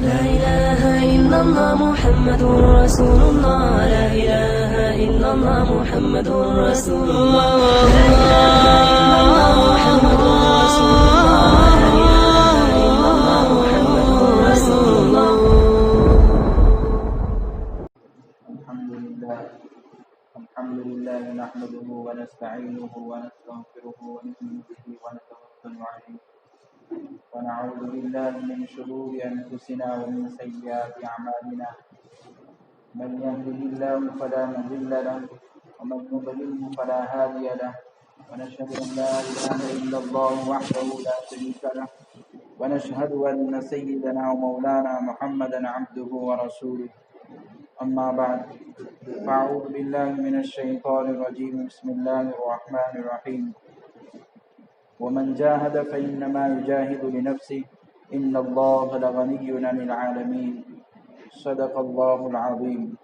لا إله إلا الله محمد رسول الله. لا إله إلا الله محمد رسول الله. لا إله إلا الله محمد رسول الله. لا إله إلا الله محمد رسول الله. الحمد لله نحمده ونستعينه ونستغفره ونؤمن به ونتوكل عليه ونعوذ بالله من شرور أنفسنا ومن سيئات أعمالنا. من يهده الله فلا مضل له ومن يضلله فلا هادي له. ونشهد أن لا إله إلا الله وحده لا شريك له ونشهد أن سيدنا ومولانا محمدا عبده ورسوله. أما بعد فأعوذ بالله من الشيطان الرجيم. بسم الله الرحمن الرحيم. ومن جاهد فإنما يجاهد لنفسه إن الله لغني عن العالمين. صدق الله العظيم.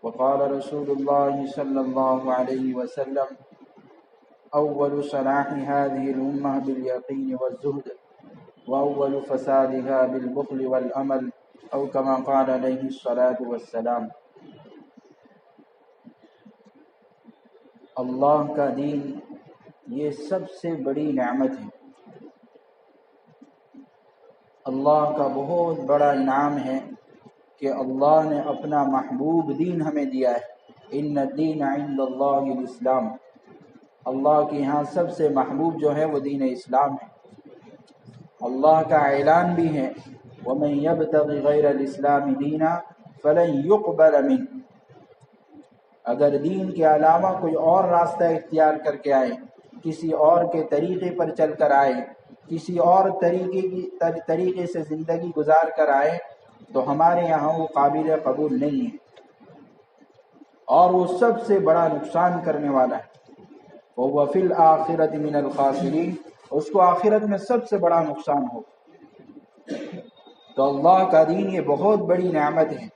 وقال رسول الله صلى الله عليه وسلم: أول صلاح هذه الأمة باليقين والزهد وأول فسادها بالبخل والأمل، أو كما قال عليه الصلاة والسلام. اللہ کا دین یہ سب سے بڑی نعمت ہے، اللہ کا بہت بڑا انعام ہے کہ اللہ نے اپنا محبوب دین ہمیں دیا ہے۔ ان الدین عند اللہ الاسلام، اللہ کے یہاں سب سے محبوب جو ہے وہ دین اسلام ہے۔ اللہ کا اعلان بھی ہے: وَمَن يَبْتَغِ غَيْرَ الْإِسْلَامِ دِينًا فَلَن يُقْبَلَ مِنْهُ۔ اگر دین کے علاوہ کوئی اور راستہ اختیار کر کے آئے، کسی اور کے طریقے پر چل کر آئے، کسی اور طریقے سے زندگی گزار کر آئے، تو ہمارے یہاں وہ قابل قبول نہیں ہے، اور وہ سب سے بڑا نقصان کرنے والا ہے۔ وَهُوَ فِي الْآخِرَةِ مِنَ الْخَاسِرِينَ، اس کو آخرت میں سب سے بڑا نقصان ہو۔ تو اللہ کا دین یہ بہت بڑی نعمت ہے۔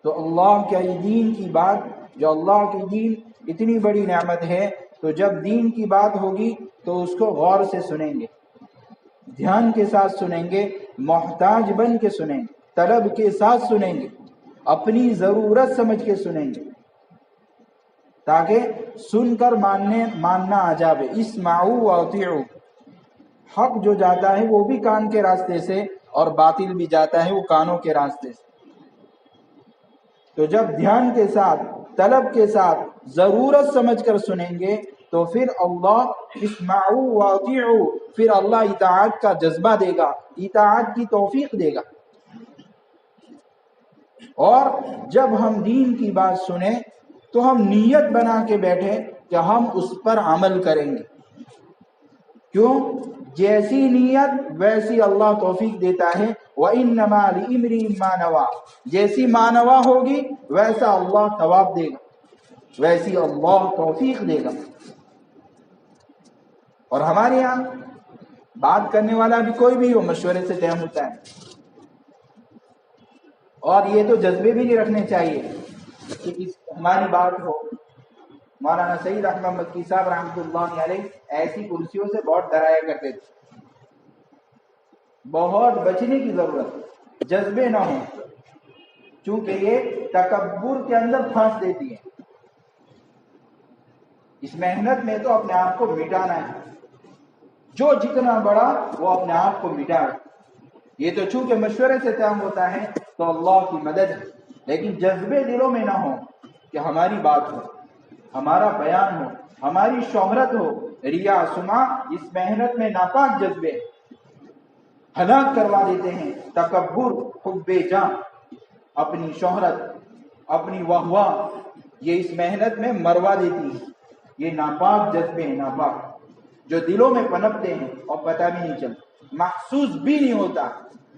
تو اللہ کے دین کی بات، جو اللہ کی دین اتنی بڑی نعمت ہے، تو جب دین کی بات ہوگی تو اس کو غور سے سنیں گے، دھیان کے ساتھ سنیں گے، محتاج بن کے سنیں گے، طلب کے ساتھ سنیں گے، اپنی ضرورت سمجھ کے سنیں گے، تاکہ سن کر ماننا آ جاوے۔ اسمعوا واطیعوا، حق جو جاتا ہے وہ بھی کان کے راستے سے، اور باطل بھی جاتا ہے وہ کانوں کے راستے سے۔ تو جب دھیان کے ساتھ، طلب کے ساتھ، ضرورت سمجھ کر سنیں گے تو پھر اللہ اسمعوا واطیعوا، پھر اللہ اطاعت کا جذبہ دے گا، اطاعت کی توفیق دے گا۔ اور جب ہم دین کی بات سنیں تو ہم نیت بنا کے بیٹھے کہ ہم اس پر عمل کریں گے۔ کیوں؟ جیسی نیت ویسی اللہ توفیق دیتا ہے۔ وَإِنَّمَا لِإِمْرِئٍ مَّا نَوَىٰ، جیسی مانوا ہوگی ویسا اللہ ثواب دے گا، ویسی اللہ توفیق دے گا۔ اور ہمارے یہاں بات کرنے والا بھی کوئی بھی ہو، مشورے سے طے ہوتا ہے۔ اور یہ تو جذبے بھی نہیں رکھنے چاہیے کہ ہماری بات ہو۔ مولانا سعید احمد مکی صاحب رحمۃ اللہ علیہ ایسی کرسیوں سے بہت ڈرایا کرتے تھے۔ بہت بچنے کی ضرورت، جذبے نہ ہوں، چونکہ یہ تکبر کے اندر پھانس دیتی ہے۔ اس محنت میں تو اپنے آپ کو مٹانا ہے، جو جتنا بڑا وہ اپنے آپ کو مٹائے۔ یہ تو چونکہ مشورے سے طے ہوتا ہے تو اللہ کی مدد ہے، لیکن جذبے دلوں میں نہ ہو کہ ہماری بات ہو، ہمارا بیان ہو، ہماری شہرت ہو۔ ریا، سمعہ، اس محنت میں ناپاک جذبے ہلاک کروا دیتے ہیں۔ تکبر، حب جاں، اپنی شہرت، اپنی واہ یہ اس محنت میں مروا دیتی ہے۔ یہ ناپاک جذبے ہیں، ناپاک، جو دلوں میں پنپتے ہیں اور پتہ بھی نہیں چلتا، محسوس بھی نہیں ہوتا،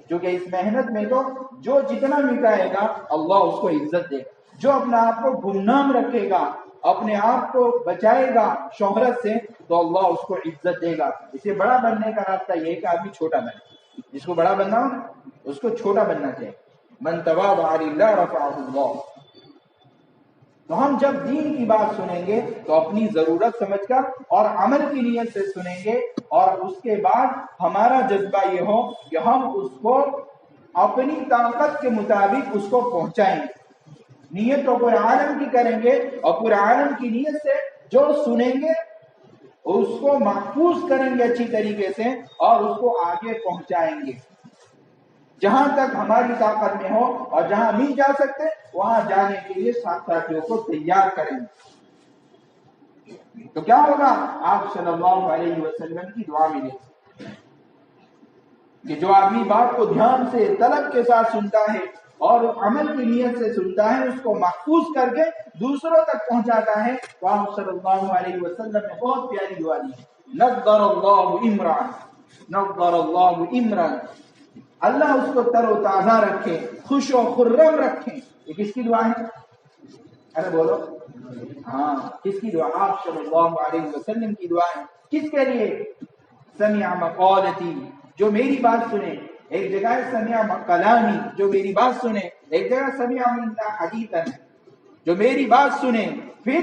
کیونکہ اس محنت میں تو جو جتنا مٹائے گا اللہ اس کو عزت دے گا، جو اپنے آپ کو گمنام رکھے گا، اپنے آپ کو بچائے گا شہرت سے، تو اللہ اس کو عزت دے گا۔ اسے بڑا بننے کا راستہ یہ ہے کہ آدمی چھوٹا بنے۔ جس کو بڑا بننا ہو نا اس کو چھوٹا بننا چاہیے۔ من تواضع للہ رفعہ اللہ۔ تو ہم جب دین کی بات سنیں گے تو اپنی ضرورت سمجھ کر اور عمل کی نیت سے سنیں گے، اور اس کے بعد ہمارا جذبہ یہ ہو کہ ہم اس کو اپنی طاقت کے مطابق اس کو پہنچائیں گے۔ نیت تو پورے عالم کی کریں گے، اور پورے عالم کی نیت سے جو سنیں گے اس کو محفوظ کریں گے اچھی طریقے سے، اور اس کو آگے پہنچائیں گے جہاں تک ہماری طاقت میں ہو، اور جہاں نہیں جا سکتے وہاں جانے کے لیے ساتھیوں کو تیار کریں گے۔ تو کیا ہوگا؟ آپ صلی اللہ علیہ وسلم کی دعا ملے کہ جو آدمی بات کو دھیان سے طلب کے ساتھ سنتا ہے اور عمل کی نیت سے سنتا ہے، اس کو محفوظ کر کے دوسروں تک پہنچاتا ہے، تو آپ صلی اللہ علیہ وسلم نے بہت پیاری دعا دی ہے، نظر اللہ عمران، نظر اللہ عمران، اللہ اس کو تر و تازہ رکھے، خوش و خرم رکھے۔ یہ کس کی دعا ہے؟ ارے بولو، ہاں کس کی دعا؟ آپ صلی اللہ علیہ وسلم کی دعا ہے۔ کس کے لیے؟ سمع مقالتی، جو میری بات سنے۔ ایک جگہ ہے سمع کلامی، جو میری بات سنے۔ ایک جگہ سمع منا حدیثا، جو میری بات سنے پھر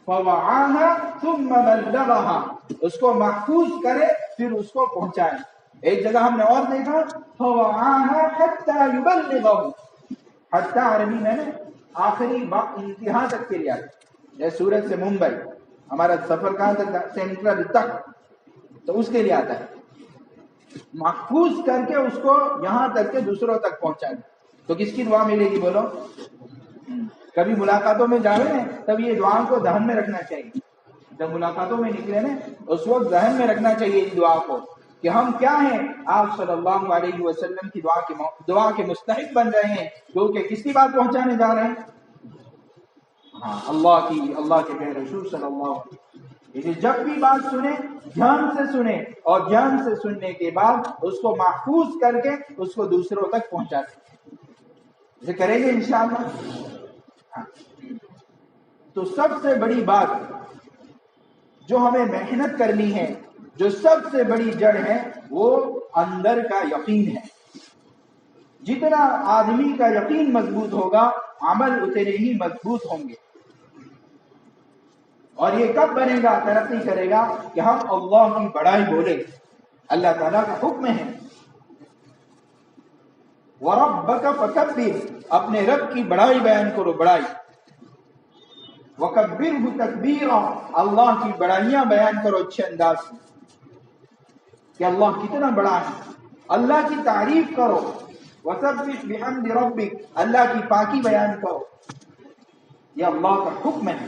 فوعاها ثم بلغها، اس کو محفوظ کرے پھر اس کو پہنچائے۔ ایک جگہ ہم نے اور دیکھا فوعاها حتى يبلغه، حتى عربی میں نے آخری وقت انتہا تک کے لیے آتا ہے، سورت سے ممبئی ہمارا سفر کہاں تک؟ سینٹرل تک، تو اس کے لیے آتا ہے محفوظ کر کے اس کو یہاں تک کہ دوسروں تک پہنچائے۔ تو کس کی دعا ملے گی بولو؟ کبھی ملاقاتوں میں جاوے نا تب یہ دعا کو ذہن میں رکھنا چاہیے، جب ملاقاتوں میں نکلے نا اس وقت ذہن میں رکھنا چاہیے اس دعا کو کہ ہم کیا ہیں، آپ صلی اللہ علیہ وسلم کی دعا کے مستحق بن رہے ہیں، کیونکہ کس کی بات پہنچانے جا رہے ہیں؟ ہاں اللہ کی، اللہ کے پیارے رسول صلی اللہ علیہ وسلم۔ جب بھی بات سنیں دھیان سے سنیں، اور دھیان سے سننے کے بعد اس کو محفوظ کر کے اس کو دوسروں تک پہنچا دیں۔ اسے کریں گے انشاءاللہ۔ ہاں۔ تو سب سے بڑی بات جو ہمیں محنت کرنی ہے، جو سب سے بڑی جڑ ہے، وہ اندر کا یقین ہے۔ جتنا آدمی کا یقین مضبوط ہوگا عمل اتنے ہی مضبوط ہوں گے، اور یہ کب بنے گا، ترقی کرے گا کہ ہم اللہ کی بڑائی بولے۔ اللہ تعالیٰ کا حکم ہے وَرَبَّكَ فَكَبِّرْ، اپنے رب کی بڑائی بیان کرو، بڑائی۔ وَكَبِّرْهُ تَكْبِيرًا، اللہ کی بڑائیاں بیان کرو اچھے انداز سے کہ اللہ کتنا بڑا ہے، اللہ کی تعریف کرو۔ وَسَبِّحْ بِحَمْدِ رَبِّكَ، اللہ کی پاکی بیان کرو۔ یہ اللہ کا حکم ہے۔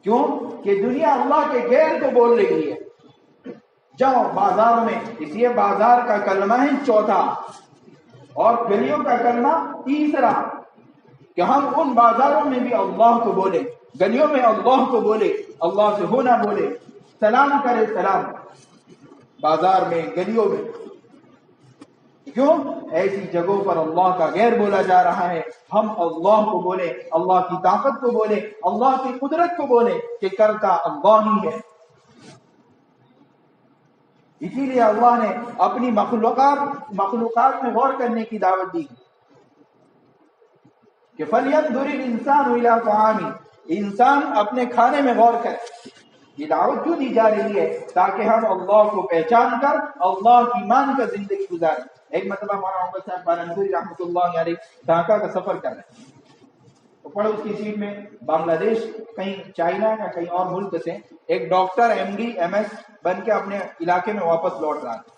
کیوں کہ دنیا اللہ کے غیر کو بول رہی ہے۔ جاؤ بازاروں میں، اس لیے بازار کا کلمہ ہے 4، اور گلیوں کا کلمہ 3، کہ ہم ان بازاروں میں بھی اللہ کو بولے، گلیوں میں اللہ کو بولے، اللہ سے ہونا بولے، سلام کرے، سلام بازار میں، گلیوں میں۔ کیوں؟ ایسی جگہوں پر اللہ کا غیر بولا جا رہا ہے، ہم اللہ کو بولے، اللہ کی طاقت کو بولے، اللہ کی قدرت کو بولے کہ کرتا اللہ ہی ہے۔ اسی لیے اللہ نے اپنی مخلوقات میں غور کرنے کی دعوت دی کہ فَلْيَنْظُرِ الْإِنسَانُ إِلَىٰ طَعَامِهِ، انسان اپنے کھانے میں غور کرے۔ یہ دعوت کیوں دی جا رہی ہے؟ تاکہ ہم اللہ کو پہچان کر اللہ کی مان کر زندگی گزاریں۔ ایک مرتبہ مولانا محمد صاحب پالنپوری رحمۃ اللہ علیہ ڈھاکہ کا سفر کر رہے ہیں، تو پڑے اس کی سیٹ میں بنگلہ دیش، کہیں چائنا یا کہیں اور ملک سے ایک ڈاکٹر MD MS بن کے اپنے علاقے میں واپس لوٹ رہا تھا۔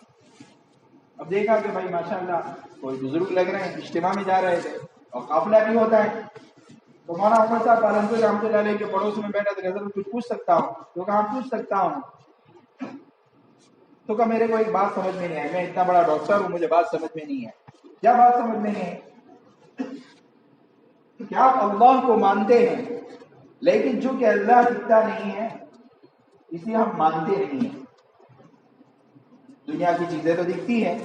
اب دیکھا کہ بھائی ماشاءاللہ کوئی بزرگ لگ رہے ہیں، اجتماع میں جا رہے تھے اور قافلہ بھی ہوتا ہے، تو مولانا محمد صاحب پالنپوری رحمۃ اللہ علیہ کے پڑوس میں بیٹھا تھا، حضرت کچھ پوچھ سکتا ہوں؟ تو کہا پوچھ سکتا ہوں۔ تو کہا میرے کو ایک بات سمجھ میں نہیں آئی، میں اتنا بڑا ڈاکٹر ہوں، مجھے بات سمجھ میں نہیں ہے۔ کیا بات سمجھ میں نہیں ہے؟ کیا آپ اللہ کو مانتے ہیں، لیکن چونکہ اللہ دکھتا نہیں ہے اس لیے ہم مانتے نہیں ہیں۔ دنیا کی چیزیں تو دکھتی ہیں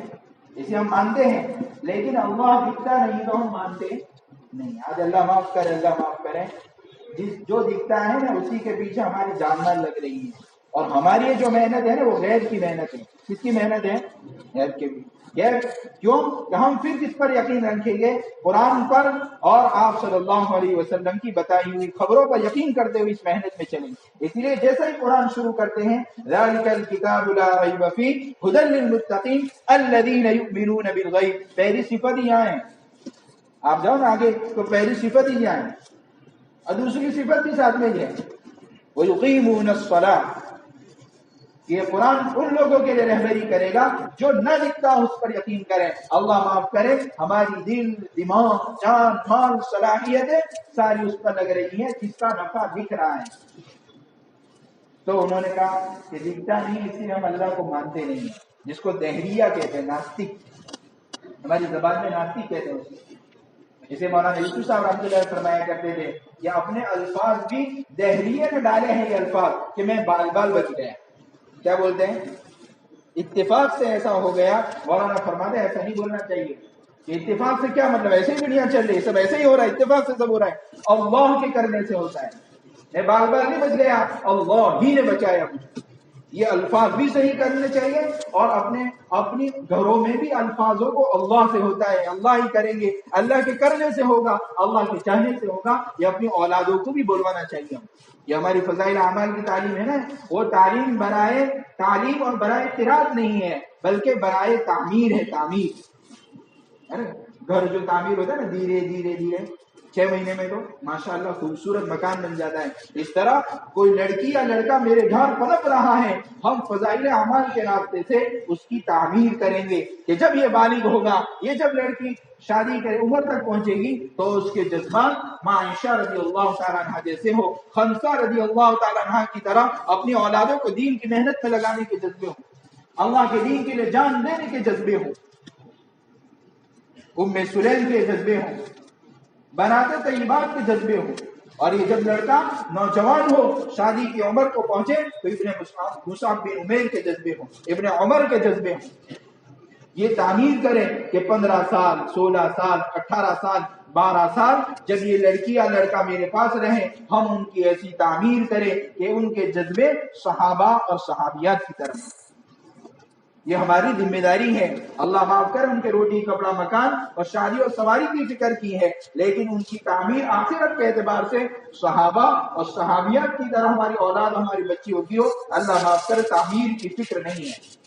اسے ہم مانتے ہیں، لیکن اللہ دکھتا نہیں تو ہم مانتے نہیں۔ آج اللہ معاف کرے، اللہ معاف کرے، جو دکھتا ہے نا اسی کے پیچھے ہماری جان مال لگ رہی ہے۔ اور ہماری یہ جو محنت ہے نا وہ غیر کی محنت ہے. کس کی محنت ہے؟ غیر کی. غیر کیوں کہ ہم پھر کس پر یقین رکھیں گے؟ قرآن پر اور آپ صلی اللہ علیہ وسلم کی بتائی ہوئی خبروں پر یقین کرتے ہوئے اس محنت میں چلیں گے. اس لیے جیسا ہی قرآن شروع کرتے ہیں ذالک الکتاب لا ریب فیہ ھدی للمتقین الذین یؤمنون بالغیب، پہلی صفت ہی یہاں ہے. آپ جاؤ نا آگے تو پہلی صفت ہی یہاں ہے اور دوسری صفت بھی ساتھ میں ہی ہے وَيُقِيمُونَ الصَّلَاةَ. یہ قرآن ان لوگوں کے لیے رہبری کرے گا جو نہ دکھتا اس پر یقین کریں. اللہ معاف کرے ہماری دل، دماغ، جان، مال، صلاحیتیں ساری اس پر لگ رہی ہیں جس کا نفع دکھ رہا ہے. تو انہوں نے کہا کہ دکھتا نہیں اس لیے ہم اللہ کو مانتے نہیں ہیں، جس کو دہریہ کہتے ہیں، ناستک. ہماری زبان میں ناستک کہتے ہیں اسے. جسے مولانا یوسف صاحب رحمۃ اللہ فرمایا کرتے تھے کہ اپنے الفاظ بھی دہریے میں ڈالے ہیں یہ الفاظ کہ میں بال بال بچ گیا. کیا بولتے ہیں؟ اتفاق سے ایسا ہو گیا. مولانا فرماتے ہیں ایسا نہیں بولنا چاہیے کہ اتفاق سے کیا مطلب ایسے ہی دنیا چل رہی ہے، سب ایسے ہی ہو رہا ہے، اتفاق سے سب ہو رہا ہے. اللہ کے کرنے سے ہوتا ہے. میں بال بال نہیں بچ گیا، اللہ ہی نے بچایا مجھے. یہ الفاظ بھی صحیح کرنے چاہیے اور اپنی گھروں میں بھی الفاظوں کو اللہ سے ہوتا ہے، اللہ ہی کریں گے، اللہ کے کرنے سے ہوگا، اللہ کے چاہنے سے ہوگا. یہ اپنی اولادوں کو بھی بلوانا چاہیے. یہ ہماری فضائل اعمال کی تعلیم ہے نا، وہ تعلیم برائے تعلیم اور برائے قرات نہیں ہے بلکہ برائے تعمیر ہے. تعمیر گھر جو تعمیر ہوتا ہے نا دھیرے دھیرے دھیرے 6 مہینے میں تو ماشاءاللہ خوبصورت مکان بن جاتا ہے. اس طرح کوئی لڑکی یا لڑکا میرے گھر پنپ رہا ہے، ہم فضائل اعمال کے راستے سے اس کی تعمیر کریں گے کہ جب یہ بالغ ہوگا، یہ جب لڑکی شادی کے عمر تک پہنچے گی تو اس کے جذبات عائشہ رضی اللہ تعالیٰ عنہ جیسے ہو، خنسا رضی اللہ تعالیٰ عنہ کی طرح اپنی اولادوں کو دین کی محنت میں لگانے کے جذبے ہوں، اللہ کے دین کے لیے جان دینے کے جذبے ہوں، ام سلیم کے جذبے ہوں، بناتے طیبات کے جذبے ہوں. اور یہ جب لڑکا نوجوان ہو، شادی کی عمر کو پہنچے تو ابن مصعب بن عمیر کے جذبے ہوں، ابن عمر کے جذبے ہوں. یہ تعمیر کریں کہ 15 سال 16 سال 18 سال 12 سال جب یہ لڑکی یا لڑکا میرے پاس رہے، ہم ان کی ایسی تعمیر کریں کہ ان کے جذبے صحابہ اور صحابیات کی طرف. یہ ہماری ذمہ داری ہے. اللہ معاف کر ان کے روٹی کپڑا مکان اور شادی اور سواری کی فکر کی ہے، لیکن ان کی تعمیر آخرت کے اعتبار سے صحابہ اور صحابیات کی طرح ہماری اولاد ہماری بچی ہوتی ہو. اللہ معاف کر تعمیر کی فکر نہیں ہے.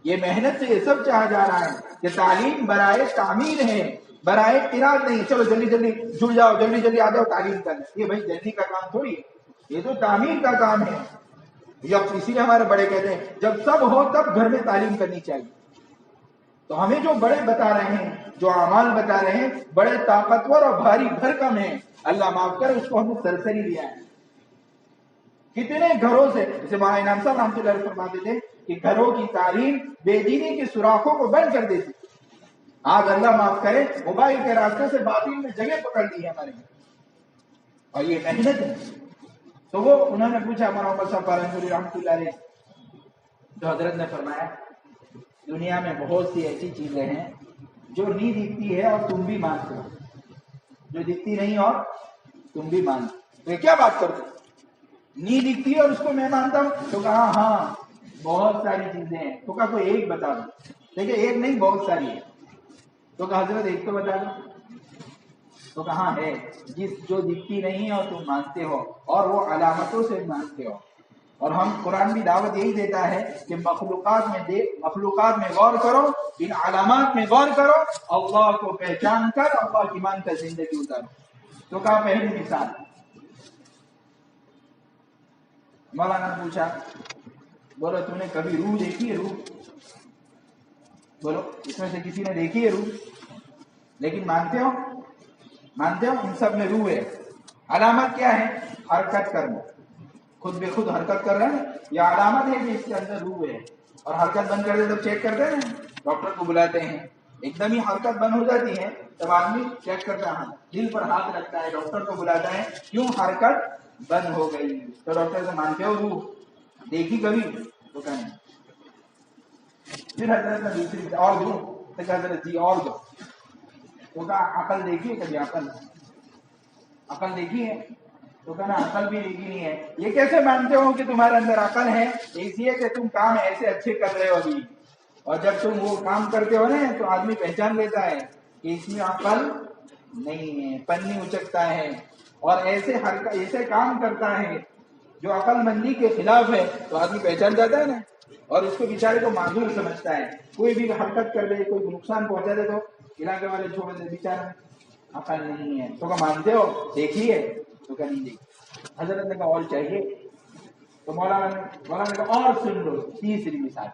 یہ محنت سے یہ سب چاہا جا رہا ہے کہ تعلیم برائے تعمیر ہے، برائے قرات نہیں. چلو جلدی جلدی جڑ جاؤ، جلدی جلدی آ جاؤ تعلیم کرنا. یہ بھائی جلدی کا کام تھوڑی ہے، یہ تو تعمیر کا کام ہے. اسی لیے ہمارے بڑے کہتے ہیں جب سب ہو تب گھر میں تعلیم کرنی چاہیے. تو ہمیں جو بڑے بتا رہے ہیں، جو اعمال بتا رہے ہیں، بڑے طاقتور اور بھاری بھرکم ہیں. اللہ معاف کرے اس کو ہم نے سرسری لیا ہے. کتنے گھروں سے، جیسے مولانا انعام صاحب رحمۃ اللہ علیہ فرماتے تھے کہ گھروں کی تعلیم بے دینی کے سوراخوں کو بند کر دیتی. آج اللہ معاف کرے موبائل کے راستے سے باطل میں جگہ پکڑ لی ہے ہمارے گھر، اور یہ محنت ہے. تو وہ انہوں نے پوچھا مولانا صاحب پالنپوری رحمۃ اللہ علیہ، تو حضرت نے فرمایا دنیا میں بہت سی ایسی چیزیں ہیں جو نہیں دکھتی ہے اور تم بھی مانتے ہو، جو دکھتی نہیں اور تم بھی مانتے. تو یہ کیا بات کرتے؟ نہیں دکھتی ہے اور اس کو میں مانتا ہوں. تو کہا ہاں بہت ساری چیزیں ہیں. تو کہا کوئی ایک بتا دو. دیکھیں ایک نہیں بہت ساری ہے. تو کہا حضرت ایک تو بتا دو. تو کہاں ہے جو دکھتی نہیں ہے اور تم مانتے ہو اور وہ علامتوں سے مانتے ہو. اور ہم قرآن بھی دعوت یہی دیتا ہے کہ مخلوقات میں غور کرو، ان علامات میں غور کرو، اللہ کو پہچان کر اللہ کی مان کر زندگی اتارو. تو کہا پہلی مثال. مولانا نے پوچھا بولو تم نے کبھی روح دیکھی ہے؟ روح بولو اس میں سے کسی نے دیکھی ہے روح؟ لیکن مانتے ہو ان سب میں روح ہے. علامت کیا ہے؟ حرکت کرنا، خود بے خود حرکت کر رہے ہیں، یہ علامت ہے کہ اس کے اندر روح ہے. اور حرکت بند کر دے تو چیک کرتے ہیں، ڈاکٹر کو بلاتے ہیں، ایک دم ہی حرکت بند ہو جاتی ہے تب آدمی چیک کرتا ہے، دل پر ہاتھ رکھتا ہے، ڈاکٹر کو بلاتا ہے کیوں حرکت بند ہو گئی. تو ڈاکٹر سے مانتے ہو روح دیکھی کبھی؟ تو کہیں. پھر حضرت نے دوسری اور دوں تو کہا حضرت جی اور دو. تو کہا عقل دیکھی ہے کبھی؟ عقل دیکھی ہے؟ تو کہنا عقل بھی نہیں ہے. یہ کیسے مانتے ہو کہ تمہارے اندر عقل ہے؟ اس لیے کہ تم کام ایسے اچھے کر رہے ہو ابھی, اور جب تم وہ کام کرتے ہو نا تو آدمی پہچان لیتا ہے کہ اس میں عقل نہیں ہے, پنی اچکتا ہے اور ایسے کام کرتا ہے جو عقل مندی کے خلاف ہے, تو آدمی پہچان جاتا ہے نا, اور اس کو بیچارے کو معذور سمجھتا ہے. کوئی بھی حرکت کر دے, کوئی نقصان پہنچا دے تو علاقے والے چھوڑ دے, بیچارہ عقل نہیں ہے. تو کیا مانتے ہو؟ دیکھیے. تو کیا نہیں دیکھی. حضرت نے کہا اور چاہیے؟ تو مولانا نے کہا اور سن لو تیسری مثال.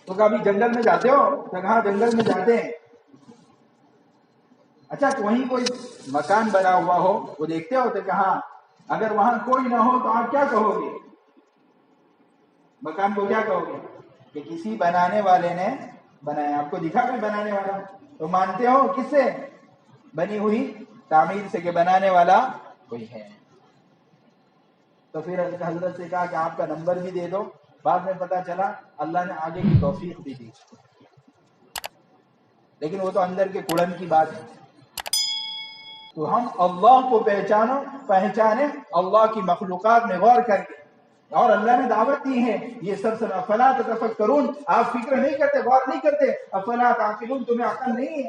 تو کبھی جنگل میں جاتے ہو؟ تو کہاں جنگل میں جاتے ہیں. اچھا وہیں کوئی مکان بنا ہوا ہو وہ دیکھتے ہو؟ تو کہاں اگر وہاں کوئی نہ ہو تو آپ کیا کہو گے؟ مکان کو کیا کہو گے؟ کہ کسی بنانے والے نے بنایا. آپ کو دکھا کوئی بنانے والا؟ تو مانتے ہو کس سے بنی ہوئی؟ تعمیر سے, کہ بنانے والا کوئی ہے. تو پھر حضرت سے کہا کہ آپ کا نمبر بھی دے دو. بعد میں پتا چلا اللہ نے آگے کی توفیق بھی دی, لیکن وہ تو اندر کے کڑن کی بات ہے. تو ہم اللہ کو پہچانے اللہ کی مخلوقات میں غور کر کے, اور اللہ نے دعوت دی ہے یہ سب افلا تتفکرون, آپ فکر نہیں کرتے, غور نہیں کرتے, افلا تعقلون, تمہیں عقل نہیں ہے.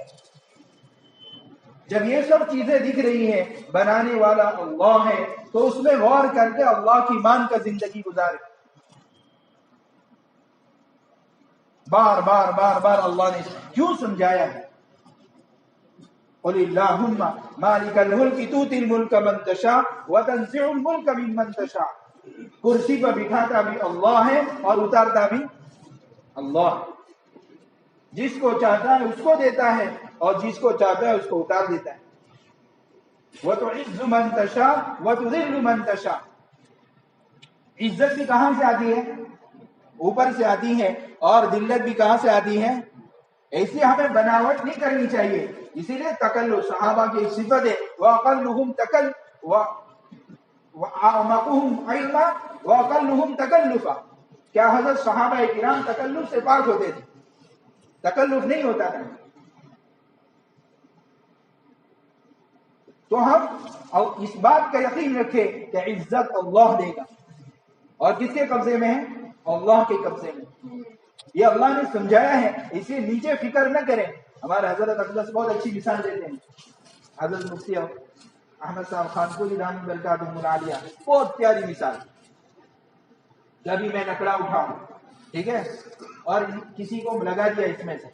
جب یہ سب چیزیں دکھ رہی ہیں, بنانے والا اللہ ہے, تو اس میں غور کر کے اللہ کی مان کا زندگی گزارے. بار بار بار بار اللہ نے کیوں سمجھایا ہے؟ قل اللہم مالک الملک تؤتی الملک من تشاء وتنزع الملک ممن تشاء. کرسی پر بٹھاتا بھی اللہ ہے اور اتارتا بھی اللہ. جس کو چاہتا ہے اس کو دیتا ہے, اور جس کو چاہتا ہے اس کو اتار دیتا ہے. وتعز من تشاء وتذل من تشاء. عزت بھی کہاں سے آتی ہے؟ اوپر سے آتی ہے, اور ذلت بھی کہاں سے آتی ہے؟ ایسی ہمیں بناوٹ نہیں کرنی چاہیے. اسی لیے تکلف صحابہ کی ایک صفت ہے, وَأَقَلُّهُمْ وَأَعْمَقُهُمْ عِلْمًا وَأَقَلُّهُمْ تَكَلُّفًا. کیا حضرت صحابہ کرام تکلف سے پاک ہوتے تھے؟ تکلف نہیں ہوتا تھا. تو ہم اس بات کا یقین رکھیں کہ عزت اللہ دے گا, اور کس کے قبضے میں ہے؟ اللہ کے قبضے میں. یہ اللہ نے سمجھایا ہے, اسے نیچے فکر نہ کریں. ہمارے حضرت اقدس بہت اچھی مثال دیتے ہیں. حضرت مفتی احمد صاحب خانپوری دامت برکاتہم العالیہ, بہت پیاری مثال. جبھی میں لکڑا اٹھاؤں, ٹھیک ہے, اور کسی کو لگا دیا اس میں سے,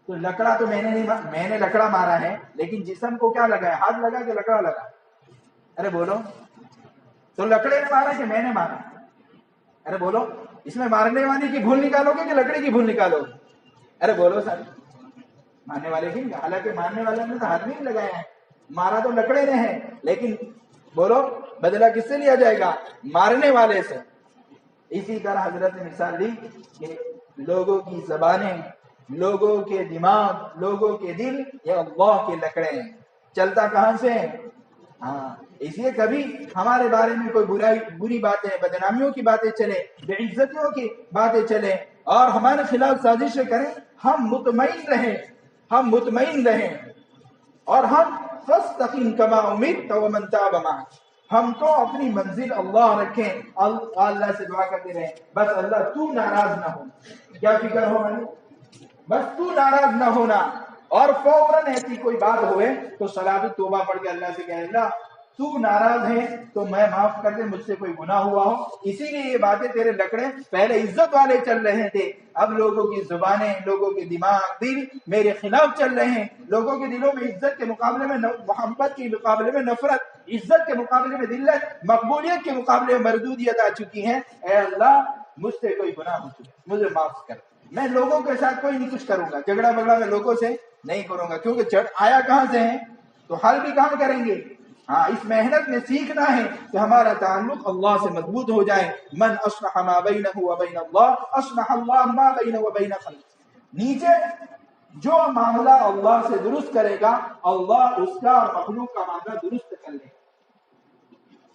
تو لکڑا تو میں نے لکڑا مارا ہے, لیکن جسم کو کیا لگا ہے؟ ہاتھ لگا کہ لکڑا لگا؟ ارے بولو. تو لکڑے نے مارا کہ میں نے مارا؟ ارے بولو. اس میں مارنے والے کی بھول نکالو گے کہ لکڑے کی بھول نکالو گے؟ ارے بولو سر. مارنے والے کی, حالانکہ مارنے والے نے تو ہاتھ نہیں لگایا ہے, مارا تو لکڑے نے ہے, لیکن بولو بدلہ کس سے لیا جائے گا؟ مارنے والے سے. اسی طرح حضرت نے مثال دی کہ لوگوں کی زبانیں, لوگوں کے دماغ, لوگوں کے دل, یہ اللہ کے لکڑے ہیں. چلتا کہاں سے ہے؟ ہاں, اس لیے کبھی ہمارے بارے میں کوئی بری باتیں, بدنامیوں کی باتیں چلے, بے عزتیوں کی باتیں چلے, اور ہمارے خلاف سازشیں کریں, ہم مطمئن رہیں, اور ہم فاستقم کما امرت ومن تاب معک, ہم تو اپنی منزل اللہ رکھیں, اللہ سے دعا کرتے رہیں, بس اللہ تو ناراض نہ ہو. کیا فکر ہو ہمیں؟ بس تو ناراض نہ ہونا. اور فوراً ایسی کوئی بات ہوئے تو صلاۃ توبہ پڑھ کے اللہ سے کہے, اللہ تو ناراض ہے تو میں معاف کر دے, مجھ سے کوئی گناہ ہوا ہو. اسی لیے یہ باتیں تیرے لکڑے پہلے عزت والے چل رہے تھے, اب لوگوں کی زبانیں, لوگوں کے دماغ, دل میرے خلاف چل رہے ہیں. لوگوں کے دلوں میں عزت کے مقابلے میں محبت کے مقابلے میں نفرت, عزت کے مقابلے میں ذلت, مقبولیت کے مقابلے میں مردودیت آ چکی ہے. اے اللہ مجھ سے کوئی گناہ ہو چکا, مجھے معاف کر. میں لوگوں کے ساتھ کوئی نہیں کچھ کروں گا, جھگڑا بگڑا میں لوگوں سے نہیں کروں گا, کیونکہ آیا کہاں سے ہے تو حل بھی کہاں کریں گے. ہاں, اس محنت میں سیکھنا ہے کہ ہمارا تعلق اللہ سے مضبوط ہو جائے. من اصلح ما بینہ وبین اللہ اصلح اللہ ما بینہ وبین خلقہ. نیچے جو معاملہ اللہ سے درست کرے گا, اللہ اس کا اور مخلوق کا معاملہ درست کر لے گا.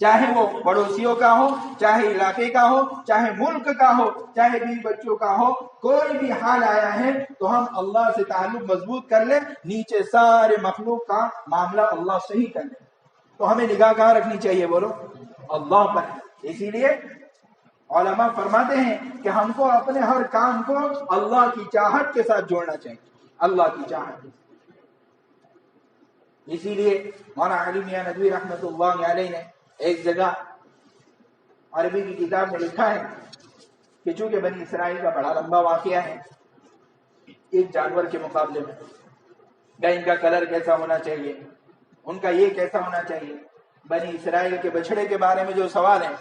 چاہے وہ پڑوسیوں کا ہو, چاہے علاقے کا ہو, چاہے ملک کا ہو, چاہے بیوی بچوں کا ہو, کوئی بھی حال آیا ہے تو ہم اللہ سے تعلق مضبوط کر لیں, نیچے سارے مخلوق کا معاملہ اللہ صحیح کر لیں. تو ہمیں نگاہ کہاں رکھنی چاہیے؟ بولو اللہ پر. اسی لیے علماء فرماتے ہیں کہ ہم کو اپنے ہر کام کو اللہ کی چاہت کے ساتھ جوڑنا چاہیے، اللہ کی چاہت کے ساتھ. اسی لیے مولانا علی میاں ندوی رحمۃ اللہ علیہ نے ایک جگہ عربی کی کتاب میں لکھا ہے کہ چونکہ بنی اسرائیل کا بڑا لمبا واقعہ ہے ایک جانور کے مقابلے میں، کہ ان کا کلر کیسا ہونا چاہیے، ان کا یہ کیسا ہونا چاہیے، بنی اسرائیل کے بچڑے کے بارے میں جو سوال ہے،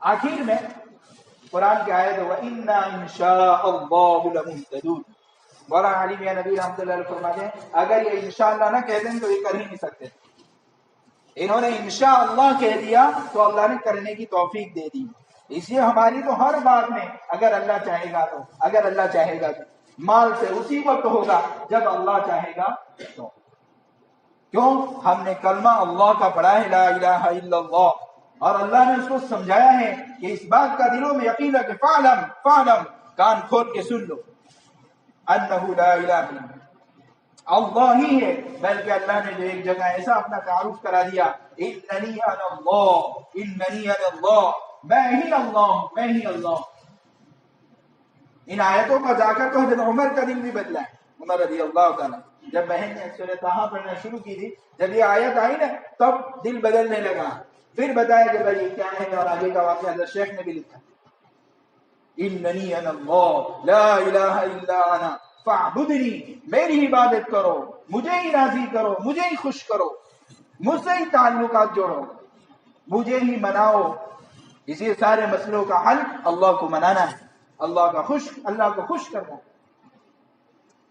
آخر میں قرآن کی آیت وَإِنَّا إِن شَاءَ اللَّهُ لَمُهْتَدُونَ. مولانا علی میاں نبی رحمۃ اللہ علیہ فرماتے ہیں اگر یہ انشاءاللہ نہ کہہ دیں تو یہ کر ہی نہیں سکتے. انہوں نے انشاءاللہ کہہ دیا تو اللہ نے کرنے کی توفیق دے دی. اس لیے ہماری تو ہر بات میں اگر اللہ چاہے گا تو، اگر اللہ چاہے گا تو مال سے اسی وقت ہوگا جب اللہ چاہے گا تو. کیوں؟ ہم نے کلمہ اللہ کا پڑھا ہے لا الہ الا اللہ، اور اللہ نے اس کو سمجھایا ہے کہ اس بات کا دلوں میں یقین ہے کہ فعلم کان کھول کے سن لو انہ لا الہ الا اللہ ہی ہے. بلکہ اللہ نے جو ایک جگہ ایسا اپنا تعارف کرا دیا اننی انا اللہ، اننی انا اللہ، میں ہی اللہ ہوں، میں ہی اللہ. ان آیتوں کا جا کر تو حضرت عمر کا دل بھی بدلا ہے. عمر رضی اللہ تعالیٰ جب بہن نے سورۃ طٰہٰ پڑھنا شروع کی تھی، جب یہ آیت آئی نا تب دل بدلنے لگا. پھر بتایا کہ بھائی یہ کیا ہے، اور آگے کا واقعہ حضرت شیخ نے بھی لکھا اننی انا اللہ لا الہ الا انا فاعبدنی، میری عبادت کرو، مجھے ہی راضی کرو، مجھے ہی خوش کرو، مجھ سے ہی تعلقات جوڑو، مجھے ہی مناؤ. اسی سارے مسئلوں کا حل اللہ کو منانا ہے، اللہ کو خوش کرنا.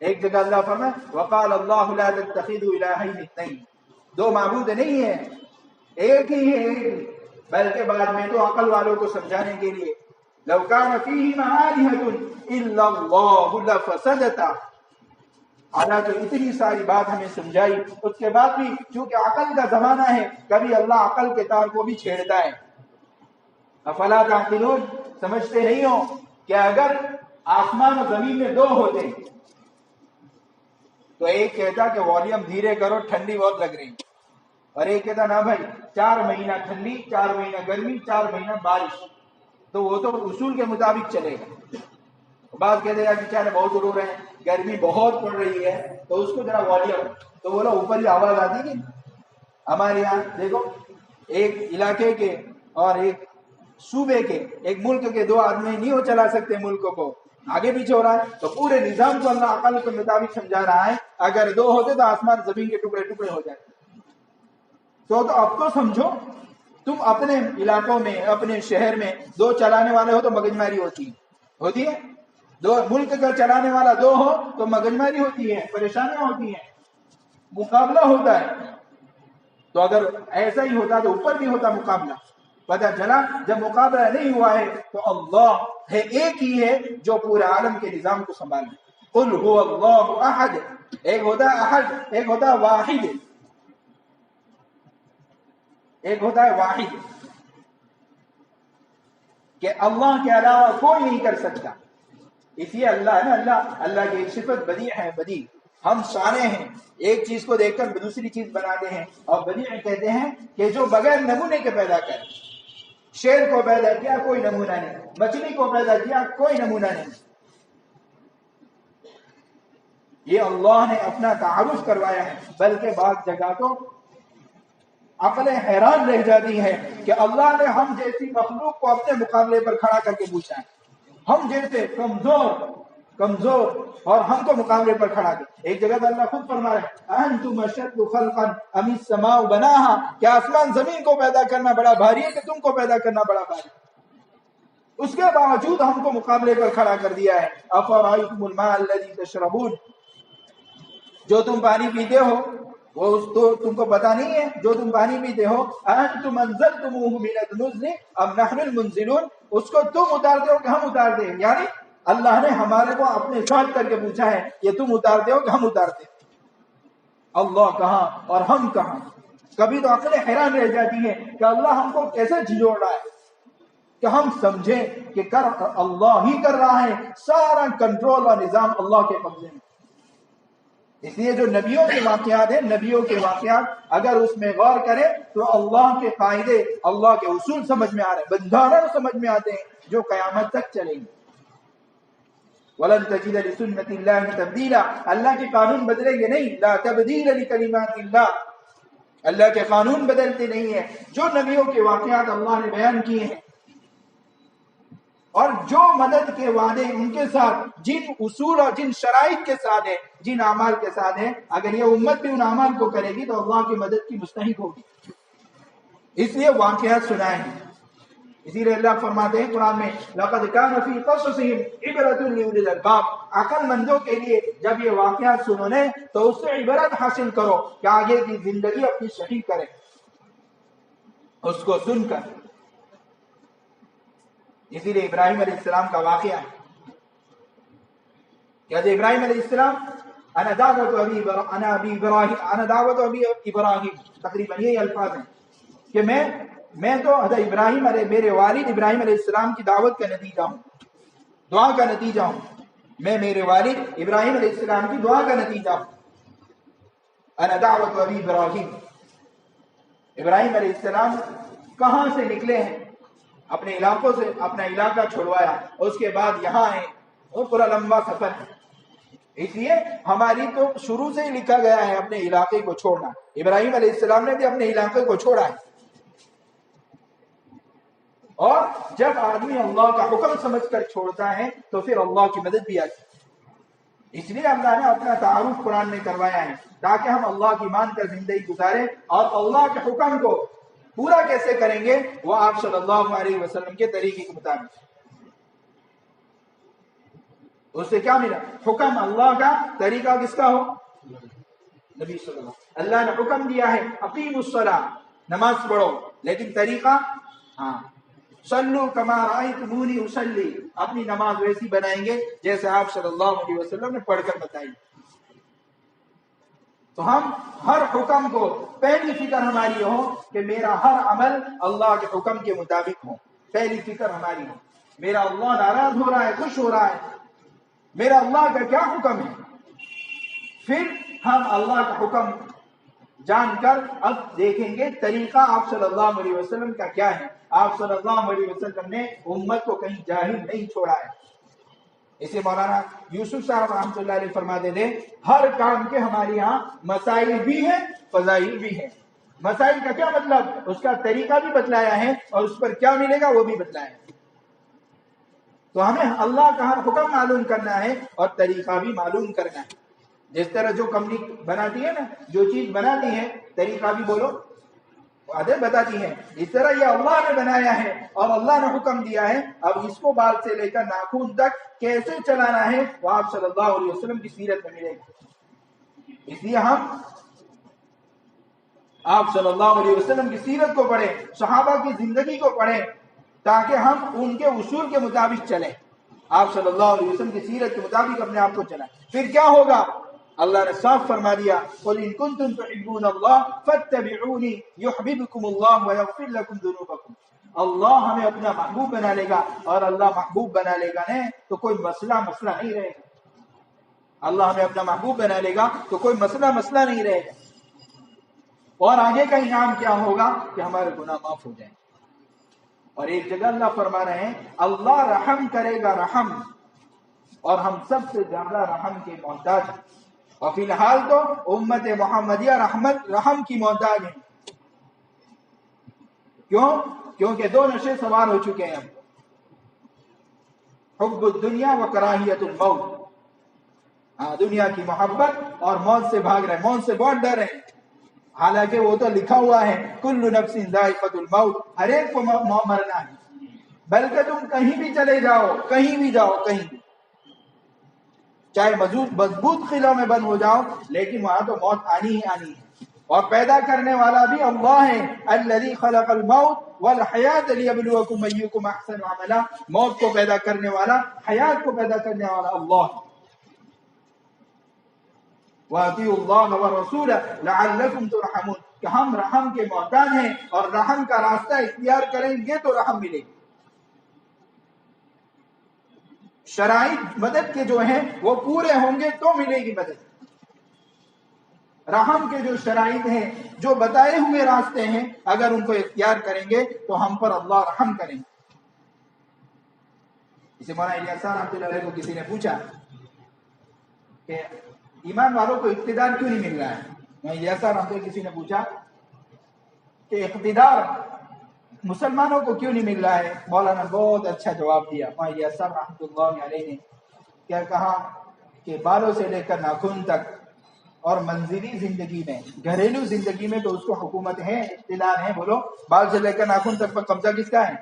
ایک جگہ اللہ فرمائے وقال اللہ لا تتخذوا الہین اثنین، دو معبود نہیں ہیں، ایک ہی ہے، بلکہ بعد میں تو عقل والوں کو سمجھانے کے لیے لو کان فیہما آلہۃ الا اللہ لفسدتا. حالانکہ اتنی ساری بات ہمیں سمجھائی، اس کے بعد بھی چونکہ عقل کا زمانہ ہے کبھی اللہ عقل کے تار کو بھی چھیڑتا ہے. افلا تعقلون، سمجھتے نہیں ہو کہ اگر آسمان و زمین میں دو ہوتے تو ایک کہتا کہ والیوم دھیرے کرو ٹھنڈی بہت لگ رہی، اور ایک کہتا نہ بھائی 4 مہینہ ٹھنڈی، 4 مہینہ گرمی، 4 مہینہ بارش، تو وہ تو اصول کے مطابق چلے گا. بات کہتے ہیں کہ چاہے بہت رو رہے ہیں، گرمی بہت پڑ رہی ہے تو اس کو ذرا والیوم، تو بولا اوپر ہی آواز آتی ہے. ہمارے یہاں دیکھو ایک علاقے کے اور ایک صوبے کے، ایک ملک کے 2 آدمی نہیں ہو چلا سکتے ملک کو، آگے پیچھے ہو رہا ہے تو پورے نظام کو اللہ عقل کے مطابق سمجھا رہا ہے. اگر 2 ہوتے تو آسمان زمین کے ٹکڑے ٹکڑے ہو جاتے. تو اب تو سمجھو تم اپنے علاقوں میں، اپنے شہر میں 2 چلانے والے ہو تو مگجماری ہوتی ہے. 2 ملک کا چلانے والا 2 ہو تو مگجماری ہوتی ہے، پریشانیاں ہوتی ہیں، مقابلہ ہوتا ہے. تو اگر ایسا ہی ہوتا تو اوپر بھی ہوتا مقابلہ. پتہ چلا جب مقابلہ نہیں ہوا ہے تو اللہ ہے، ایک ہی ہے جو پورے عالم کے نظام کو سنبھالے. قل هو اللہ احد، ایک ہوتا ہے احد، ایک ہوتا ہے واحد، ایک ہوتا ہے واحد کہ اللہ کے علاوہ کوئی نہیں کر سکتا. اس لیے اللہ ہے نا، اللہ کی ایک صفت بدیع ہے. بدیع، ہم صانع ہیں، ایک چیز کو دیکھ کر دوسری چیز بناتے ہیں. اور بدیع کہتے ہیں کہ جو بغیر نمونے کے پیدا کرے. شیر کو پیدا کیا کوئی نمونہ نہیں، مچھلی کو پیدا کیا کوئی نمونہ نہیں. یہ اللہ نے اپنا تعارف کروایا ہے. بلکہ بعض جگہ تو عقلیں حیران رہ جاتی ہیں کہ اللہ نے ہم جیسی مخلوق کو اپنے مقابلے پر کھڑا کر کے پوچھا ہے. ہم جیسے کمزور اور ہم کو مقابلے پر کھڑا کر. ایک جگہ تو اللہ خود فرما رہے ہیں انتم اشد خلقا ام السماء بناها، کیا آسمان زمین کو پیدا کرنا بڑا بھاری ہے کہ تم کو پیدا کرنا بڑا بھاری؟ اس کے باوجود ہم کو مقابلے پر کھڑا کر دیا ہے. افرأیتم الماء الذی تشربون، جو تم پانی پیتے ہو وہ تو تم کو پتا نہیں ہے، جو تم پانی پیتے ہو انتم انزلتموه من المزن ام نحن المنزلون، اس کو تم اتارتے ہو کہ ہم اتارتے ہیں. یعنی اللہ نے ہمارے کو اپنے ساتھ کر کے پوچھا ہے یہ تم اتارتے ہو کہ ہم اتارتے ہیں. اللہ کہاں اور ہم کہاں. کبھی تو عقلیں حیران رہ جاتی ہیں کہ اللہ ہم کو کیسے جھنجھوڑ رہا ہے، کہ ہم سمجھیں کہ کر اللہ ہی کر رہا ہے، سارا کنٹرول اور نظام اللہ کے قبضے میں. اس لیے جو نبیوں کے واقعات ہیں، نبیوں کے واقعات اگر اس میں غور کریں تو اللہ کے قاعدے، اللہ کے اصول سمجھ میں آ رہے ہیں، بندھارن سمجھ میں آتے ہیں جو قیامت تک چلیں گے۔ وَلَن تَجِدَ لِسُنَّةِ اللَّهِ تَبْدِيلًا، اللہ کے قانون بدلیں گے نہیں، لا تبدیل لکلمات اللہ، اللہ کے قانون بدلتے نہیں ہیں۔ جو نبیوں کے واقعات اللہ نے بیان کیے ہیں اور جو مدد کے وعدے ان کے ساتھ، جن اصول اور جن شرائط کے ساتھ ہیں، جن اعمال کے ساتھ ہیں، اگر یہ امت بھی ان اعمال کو کرے گی تو اللہ کی مدد کی مستحق ہوگی۔ اس لیے واقعات سنائے ہیں۔ اسی لیے اللہ فرماتے ہیں قرآن میں لَقَدْ كَانَ فِي قَصَصِهِمْ عِبْرَةٌ لِأُولِي الْأَلْبَابِ، عقل مندوں کے لیے جب یہ واقعات سنونے تو اس سے عبرت حاصل کرو کہ آگے کی زندگی اپنی صحیح کرے اس کو سن کر۔ اسی لیے ابراہیم علیہ السلام کا واقعہ ہے کہ حضرت ابراہیم علیہ السلام انا دعوت ابی ابراہیم، تقریباً یہی الفاظ ہیں کہ میں تو حضرت ابراہیم علیہ، میرے والد ابراہیم علیہ السلام کی دعوت کا نتیجہ ہوں، دعا کا نتیجہ ہوں، میں میرے والد ابراہیم علیہ السلام کی دعا کا نتیجہ ہوں۔ انا دعوت ابی ابراہیم، ابراہیم علیہ السلام کہاں سے نکلے ہیں؟ اپنے علاقوں سے، اپنا علاقہ چھوڑوایا اور اس کے بعد یہاں آئے، وہ پورا لمبا سفر ہے۔ اس لیے ہماری تو شروع سے ہی لکھا گیا ہے اپنے علاقے کو چھوڑنا، ابراہیم علیہ السلام نے بھی اپنے علاقے کو چھوڑا ہے۔ اور جب آدمی اللہ کا حکم سمجھ کر چھوڑتا ہے تو پھر اللہ کی مدد بھی آتی ہے۔ اس لیے اللہ نے اپنا تعارف قرآن میں کروایا ہے تاکہ ہم اللہ کی مان کر زندگی گزاریں، اور اللہ کے حکم کو پورا کیسے کریں گے؟ وہ آپ صلی اللہ علیہ وسلم کے طریقے کے مطابق۔ اس سے کیا ملا؟ حکم اللہ کا، طریقہ کس کا ہو؟ نبی صلی اللہ علیہ وسلم۔ اللہ نے حکم دیا ہے اقیموا الصلاۃ، نماز پڑھو، لیکن طریقہ صلو کما رأیتمونی اصلی، اپنی نماز ویسی بنائیں گے جیسے آپ صلی اللہ علیہ وسلم نے پڑھ کر بتائی۔ تو ہم ہر حکم کو، پہلی فکر ہماری ہو کہ میرا ہر عمل اللہ کے حکم کے مطابق ہو، پہلی فکر ہماری ہو، میرا اللہ ناراض ہو رہا ہے، خوش ہو رہا ہے، میرا اللہ کا کیا حکم ہے، پھر ہم اللہ کا حکم جان کر اب دیکھیں گے طریقہ آپ صلی اللہ علیہ وسلم کا کیا ہے۔ آپ صلی اللہ علیہ وسلم نے امت کو کہیں جاہل نہیں چھوڑا ہے۔ اسے مولانا یوسف صاحب رحمۃ اللہ علیہ فرماتے تھے ہر کام کے ہمارے یہاں مسائل بھی ہیں، فضائل بھی ہیں۔ مسائل کا کیا مطلب؟ اس کا طریقہ بھی بتلایا ہے اور اس پر کیا ملے گا وہ بھی بتلایا ہے۔ تو ہمیں اللہ کا ہر حکم معلوم کرنا ہے اور طریقہ بھی معلوم کرنا ہے۔ جس طرح جو کمپنی بناتی ہے نا، جو چیز بناتی ہے طریقہ بھی بولو، عادت بتاتی ہے، اس طرح یہ اللہ نے بنایا ہے اور اللہ نے حکم دیا ہے، اب اس کو بال سے لے کر ناخن تک کیسے چلانا ہے وہ آپ صلی اللہ علیہ وسلم کی سیرت میں ملے گا۔ اس لیے ہم آپ صلی اللہ علیہ وسلم کی سیرت کو پڑھیں، صحابہ کی زندگی کو پڑھیں، تاکہ ہم ان کے اصول کے مطابق چلیں، آپ صلی اللہ علیہ وسلم کی سیرت کے مطابق اپنے آپ کو چلائیں۔ پھر کیا ہوگا؟ اللہ نے صاف فرما دیا قل ان کنتم تحبون اللہ فاتبعونی یحببکم اللہ ویغفر لکم ذنوبکم۔ اللہ ہمیں اپنا محبوب بنا لے گا، اور اللہ محبوب بنا لے گا نہیں تو کوئی مسئلہ نہیں رہے گا۔ اللہ ہمیں اپنا محبوب بنا لے گا تو کوئی مسئلہ نہیں رہے گا۔ اور آگے کا انعام کیا ہوگا کہ ہمارے گناہ معاف ہو جائیں۔ اور ایک جگہ اللہ فرما رہے ہیں اللہ رحم کرے گا رحم، اور ہم سب سے زیادہ رحم کے محتاج ہیں، اور فی الحال تو امت محمدیہ رحم کی محتاج ہیں۔ کیوں؟ کیونکہ دو نشے سوار ہو چکے ہیں، حب الدنیا و کراہیت الموت، دنیا کی محبت اور موت سے بھاگ رہے ہیں، موت سے بہت ڈر ہیں، حالانکہ وہ تو لکھا ہوا ہے کل نفس ذائقۃ الموت، ہر ایک کو مرنا ہے، بلکہ تم کہیں بھی چلے جاؤ، کہیں بھی جاؤ، کہیں بھی، چاہے مضبوط قلعوں میں بند ہو جاؤ، لیکن وہاں تو موت آنی ہی آنی ہے۔ اور پیدا کرنے والا بھی اللہ ہے، الذی خلق الموت والحیات لیبلوکم ایکم احسن عملا، موت کو پیدا کرنے والا، حیات کو پیدا کرنے والا اللہ ہے۔ وَأَطِیعُوا اللَّهَ وَالرَّسُولَ لَعَلَّکُمْ تُرْحَمُونَ، کہ ہم رحم کے محتاج ہیں اور رحم کا راستہ اختیار کریں گے تو رحم ملے گی۔ شرائط مدد کے جو ہیں وہ پورے ہوں گے تو ملے گی مدد۔ رحم کے جو شرائط ہیں، جو بتائے ہوئے راستے ہیں، اگر ان کو اختیار کریں گے تو ہم پر اللہ رحم کریں گے۔ اسے مولانا الیاس رحمۃ اللہ علیہ کو کسی نے پوچھا کہ ایمان والوں کو اقتدار کیوں نہیں مل رہا ہے؟ مولانا الیاس رحمۃ اللہ کسی نے پوچھا کہ اقتدار مسلمانوں کو کیوں نہیں مل رہا ہے؟ مولانا بہت اچھا جواب دیا۔ مولانا الیاس رحمۃ اللہ علیہ نے کیا کہا کہ بالوں سے لے کر ناخن تک اور منزلی زندگی میں، گھریلو زندگی میں تو اس کو حکومت ہے، اقتدار ہے۔ بولو، بال سے لے کر ناخن تک پر قبضہ کس کا ہے؟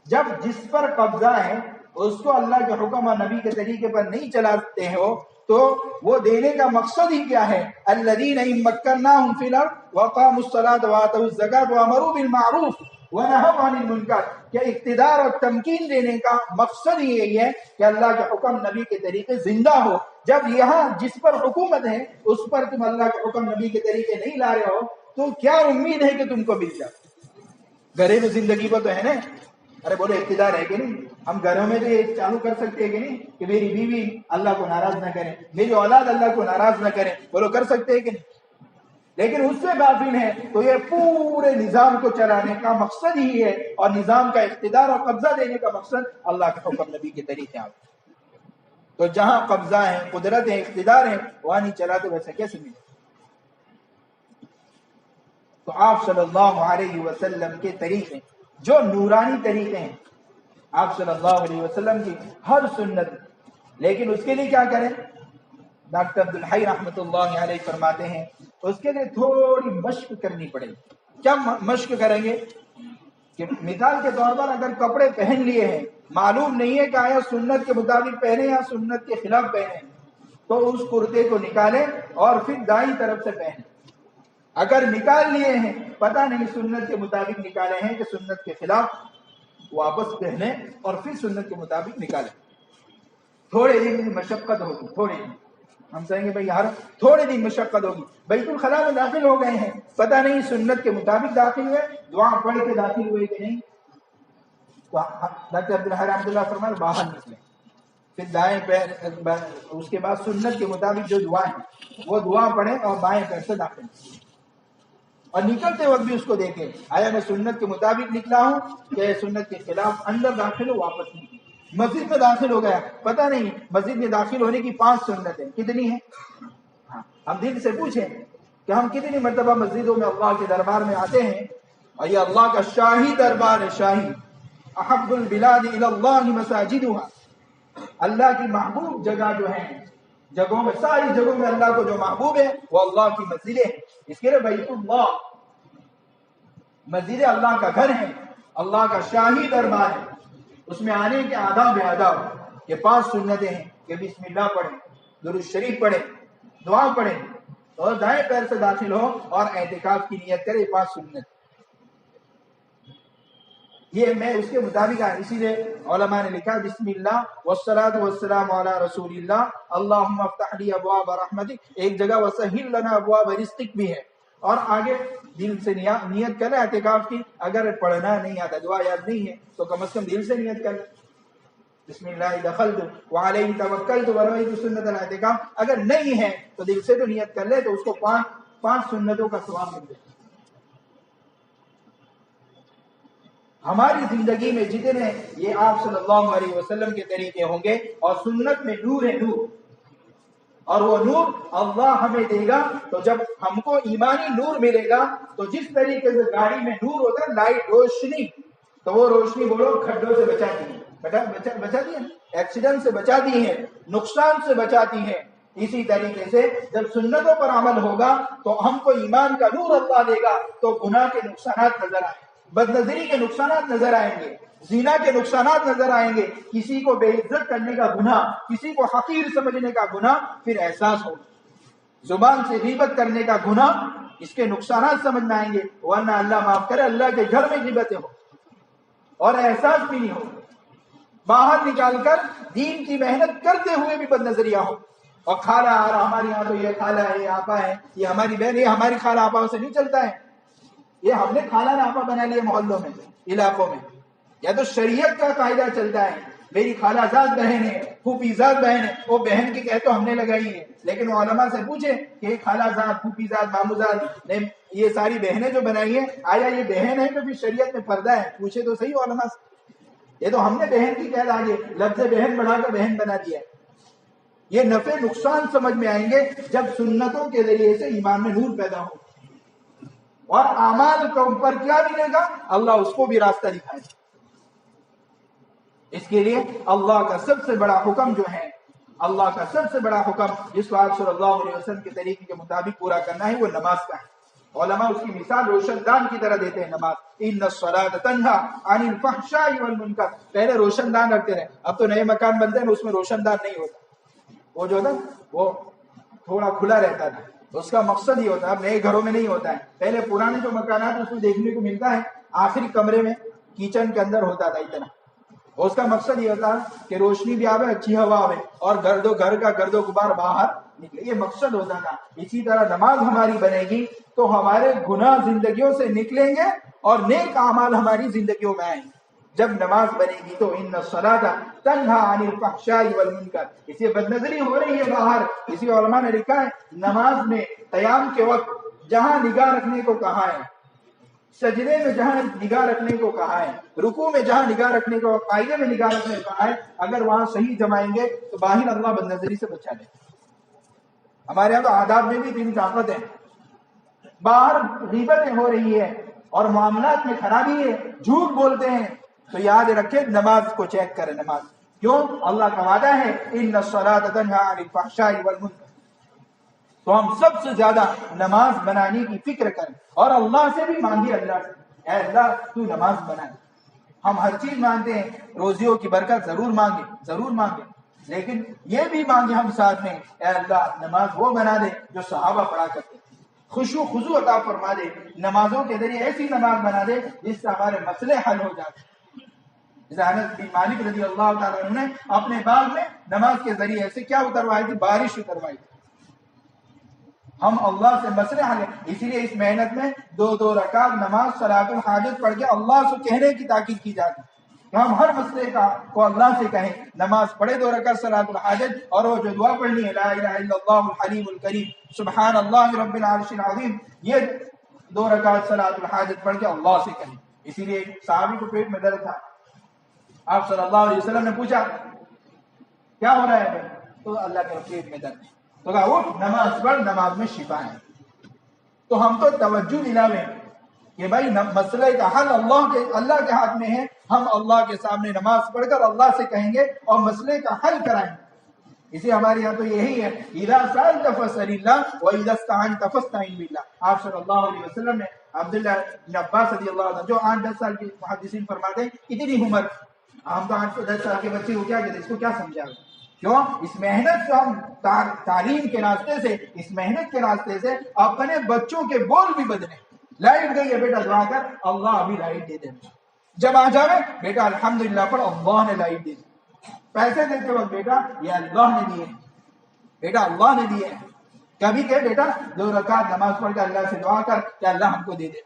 جب جس پر قبضہ ہے اس کو اللہ کے حکم اور نبی کے طریقے پر نہیں چلاتے ہو تو وہ دینے کا مقصد ہی کیا ہے؟ الذین ان مکناہم فی الارض واقاموا الصلاۃ وآتوا الزکاۃ وامروا بالمعروف ونہوا عن المنکر، کہ اقتدار اور تمکین دینے کا مقصد ہی یہی ہے کہ اللہ کے حکم نبی کے طریقے زندہ ہو۔ جب یہاں جس پر حکومت ہے اس پر تم اللہ کے حکم نبی کے طریقے نہیں لا رہے ہو تو کیا امید ہے کہ تم کو مل جائے؟ گھریلو زندگی پر تو ہے نا، ارے بولو اقتدار ہے کہ نہیں؟ ہم گھروں میں تو یہ چالو کر سکتے ہیں کہ نہیں کہ میری بیوی اللہ کو ناراض نہ کرے، میری اولاد اللہ کو ناراض نہ کرے؟ بولو کر سکتے ہیں کہ نہیں؟ لیکن اس سے غافل ہے تو یہ پورے نظام کو چلانے کا مقصد ہی ہے، اور نظام کا اقتدار اور قبضہ دینے کا مقصد اللہ کے حکم نبی کے طریقے ہیں۔ تو جہاں قبضہ ہے، قدرت ہے، اقتدار ہے، وہاں نہیں چلاتے، ویسے کیسے ملے؟ تو آپ صلی اللہ علیہ وسلم کے طریقے جو نورانی طریقے ہیں، آپ صلی اللہ علیہ وسلم کی ہر سنت، لیکن اس کے لیے کیا کریں؟ ڈاکٹر عبدالحی رحمۃ اللہ علیہ فرماتے ہیں اس کے لیے تھوڑی مشق کرنی پڑے گی۔ کیا مشق کریں گے؟ کہ مثال کے طور پر اگر کپڑے پہن لیے ہیں، معلوم نہیں ہے کہ آیا سنت کے مطابق پہنے یا سنت کے خلاف پہنے، تو اس کرتے کو نکالیں اور پھر دائیں طرف سے پہنے۔ اگر نکال لیے ہیں، پتہ نہیں سنت کے مطابق نکالے ہیں کہ سنت کے خلاف، واپس پہنے اور پھر سنت کے مطابق نکالیں۔ تھوڑے دن مشقت ہوگی، تھوڑے دن ہم کہیں گے بھائی یار تھوڑے دن مشقت ہوگی، بیت الخلاء میں داخل ہو گئے ہیں، پتہ نہیں سنت کے مطابق داخل ہوئے، دعا پڑھ کے داخل ہوئے کہ نہیں، تو ڈاکٹر عبدالحی رحمۃ اللہ فرمائے باہر نکلیں، پھر دائیں پیر، اس کے بعد سنت کے مطابق جو دعا ہے وہ دعا پڑھیں اور بائیں پیر سے داخل ہوئے، اور نکلتے وقت بھی اس کو دیکھیں آیا میں سنت کے مطابق نکلا ہوں کہ سنت کے خلاف، اندر داخل ہو واپس نہیں۔ مسجد میں داخل ہو گیا، پتہ نہیں مسجد میں داخل ہونے کی 5 سنتیں کتنی ہیں؟ ہم دل سے پوچھیں کہ ہم کتنی مرتبہ مسجدوں میں اللہ کے دربار میں آتے ہیں، اور یہ اللہ کا شاہی دربار ہے، شاہی احب البلاد الی اللہ مساجدها، اللہ کی محبوب جگہ جو ہیں، جگہوں میں، ساری جگہوں میں اللہ کو جو محبوب ہے وہ اللہ کی مسجدیں ہیں۔ اس کے لیے بیت اللہ، مسجد اللہ کا گھر ہے، اللہ کا شاہی دربار ہے، اس میں آنے کے آداب ہے، آداب یہ 5 سنتیں ہیں کہ بسم اللہ پڑھیں، درود شریف پڑھیں، دعا پڑھیں اور دائیں پیر سے داخل ہو اور اعتکاف کی نیت کرے، 5 سنت۔ یہ میں اس کے مطابق ہے، اسی لیے علماء نے لکھا بسم اللہ والصلاۃ والسلام علی رسول اللہ اللہم افتح لی ابواب رحمتک، ایک جگہ وسہل لنا ابواب رزقک بھی ہے، اور آگے دل سے نیت کرے اعتکاف کی۔ اگر پڑھنا نہیں آتا، دعا یاد نہیں ہے، تو کم از کم دل سے نیت کر، بسم اللہ دخلت وعلیہ توکلت ورأیت سنت الاعتکاف۔ اگر نہیں ہے تو دل سے تو نیت کر لے، تو اس کو 5 سنتوں کا ثواب مل جائے۔ ہماری زندگی میں جتنے یہ آپ صلی اللہ علیہ وسلم کے طریقے ہوں گے، اور سنت میں نور ہے، نور، اور وہ نور اللہ ہمیں دے گا۔ تو جب ہم کو ایمانی نور ملے گا تو جس طریقے سے گاڑی میں نور ہوتا ہے، لائٹ، روشنی، تو وہ روشنی بولو کھڈوں سے بچاتی ہے، بچاتی ہے، ایکسیڈنٹ سے بچاتی ہے، نقصان سے بچاتی ہے۔ اسی طریقے سے جب سنتوں پر عمل ہوگا تو ہم کو ایمان کا نور اللہ دے گا، تو گناہ کے نقصانات نظر آئیں گے، بد نظری کے نقصانات نظر آئیں گے، زنا کے نقصانات نظر آئیں گے، کسی کو بے عزت کرنے کا گناہ، کسی کو حقیر سمجھنے کا گناہ پھر احساس ہوگا، زبان سے غیبت کرنے کا گناہ، اس کے نقصانات سمجھ میں آئیں گے، ورنہ اللہ معاف کرے اللہ کے گھر میں غیبتیں ہو اور احساس بھی نہیں ہو، باہر نکال کر دین کی محنت کرتے ہوئے بھی بد نظریہ ہو، اور خالہ ہمارے یہاں تو یہ خالہ ہے، یہ آپا ہے، یہ ہماری بہن، یہ ہماری خالہ آپا سے نہیں چلتا ہے، یہ ہم نے خالہ آپا بنا لیے محلوں میں، علاقوں میں، یا تو شریعت کا قاعدہ چلتا ہے، میری خالہ زاد بہن ہے، پھوپھیزاد بہن ہے، وہ بہن کی کہہ تو ہم نے لگائی ہے، لیکن وہ علماء سے پوچھے کہ خالہ زاد، پھوپھیزاد، ماموزاد نے یہ ساری بہنیں جو بنائی ہیں، آیا یہ بہن ہے تو پھر شریعت میں پردہ ہے؟ پوچھے تو صحیح علماء سے. یہ تو ہم نے بہن کی کہہ آگے لفظ بہن بڑھا کر بہن بنا دیا ہے. یہ نفع نقصان سمجھ میں آئیں گے جب سنتوں کے ذریعے سے ایمان میں نور پیدا ہو، اور اعمال کے اوپر کیا ملے گا؟ اللہ اس کو بھی راستہ دکھائے. اس کے لیے اللہ کا سب سے بڑا حکم جو ہے، اللہ کا سب سے بڑا حکم جس کو آپ صلی اللہ علیہ وسلم کے طریقے کے مطابق پورا کرنا ہے، وہ نماز کا ہے. علماء اس کی مثال روشن دان کی طرح دیتے ہیں. نماز ان الصلاۃ تنہا عن الفحشاء والمنکر. پہلے روشن دان رکھتے رہے، اب تو نئے مکان بنتے ہیں اس میں روشن دان نہیں ہوتا. وہ جو تھا وہ تھوڑا کھلا رہتا تھا، اس کا مقصد ہی ہوتا ہے. اب نئے گھروں میں نہیں ہوتا ہے. پہلے پرانے جو مکانات اس میں دیکھنے کو ملتا ہے آخری کمرے میں کچن کے اندر ہوتا تھا اتنا. اس کا مقصد یہ ہوتا ہے کہ روشنی بھی آوے، اچھی ہوا آوے، اور گھر کا گرد و غبار باہر نکلے. یہ مقصد ہوتا تھا. اسی طرح نماز ہماری بنے گی تو ہمارے گناہ زندگیوں سے نکلیں گے اور نیک اعمال ہماری زندگیوں میں آئیں گے. جب نماز بنے گی تو ان الصلاۃ تنہا عن الفحشاء والمنکر. اسی بد نظری ہو رہی ہے باہر. اسی علماء نے لکھا ہے نماز میں قیام کے وقت جہاں نگاہ رکھنے کو کہا ہے، سجدے میں جہاں نگاہ رکھنے کو کہا ہے، رکوع میں جہاں نگاہ رکھنے کو، قاعدے میں نگاہ رکھنے کو کہا ہے، اگر وہاں صحیح جمائیں گے تو باہر اللہ بد نظری سے بچا لے. ہمارے یہاں تو آداب میں بھی اتنی طاقت ہے. باہر غیبتیں ہو رہی ہے اور معاملات میں خرابی ہے، جھوٹ بولتے ہیں، تو یاد رکھے نماز کو چیک کرے. نماز کیوں؟ اللہ کا وعدہ ہے ان الصلاۃ تنہا عن الفحشاء والمنکر. تو ہم سب سے زیادہ نماز بنانے کی فکر کریں اور اللہ سے بھی مانگے. اللہ سے اے اللہ تو نماز بنا. ہم ہر چیز مانتے ہیں، روزیوں کی برکت ضرور مانگے، ضرور مانگے، لیکن یہ بھی مانگے ہم ساتھ میں اے اللہ نماز وہ بنا دے جو صحابہ پڑھا کرتے، خشوع خضوع عطا فرما دے. نمازوں کے ذریعے ایسی نماز بنا دے جس سے ہمارے مسئلے حل ہو جاتے. انس بن مالک رضی اللہ تعالیٰ عنہ نے اپنے باغ میں نماز کے ذریعے سے کیا اتروائی تھی؟ بارش اتروائی تھی. ہم اللہ سے مسئلے حل ہیں. اسی لیے اس محنت میں 2 رکعت نماز صلاۃ الحاجت پڑھ کے اللہ سے کہنے کی تاکید کی جاتی ہے کہ ہم ہر مسئلے کو اللہ سے کہیں. نماز پڑھے 2 رکعت صلاۃ الحاجت، اور وہ جو دعا پڑھنی ہے لا الہ الا اللہ الحلیم الکریم سبحان اللہ رب العرش العظیم، یہ 2 رکعت صلاۃ الحاجت پڑھ کے اللہ سے کہیں. اسی لیے صحابی کو پیٹ میں درد تھا، آپ صلی اللہ علیہ وسلم نے پوچھا کیا ہو رہا ہے؟ تو اللہ کے پیٹ میں درد ہے. تو کہا وہ نماز پڑھ، نماز میں شفا ہے. تو ہم تو توجہ دلاویں کہ بھائی مسئلے کا حل اللہ کے ہاتھ میں ہے. ہم اللہ کے سامنے نماز پڑھ کر اللہ سے کہیں گے اور مسئلے کا حل کرائیں گے. اسی ہمارے یہاں تو یہی ہے اذا سألت فاسأل اللہ واذا استعنت فاستعن باللہ. آپ صلی اللہ علیہ وسلم نے عبداللہ بن عباس رضی اللہ عنہ جو 8-10 سال کے محدثین فرماتے ہیں اتنی عمر، ہم تو 8-10 سال کے بچے کو کیا کہتے ہیں، اس کو کیا سمجھا؟ کیوں؟ اس محنت سے ہم تعلیم کے راستے سے، اس محنت کے راستے سے اپنے بچوں کے بول بھی بدلیں. لائٹ گئی ہے بیٹا دعا کر، اللہ ابھی لائٹ دے دے. جب آ جاوے بیٹا الحمدللہ پڑھ، اللہ نے لائٹ دے دی. پیسے دیتے وقت بیٹا یہ اللہ نے دیے، بیٹا اللہ نے دیے. کبھی کہ بیٹا 2 رکعت نماز پڑھ کے اللہ سے دعا کر کہ اللہ ہم کو دے دے.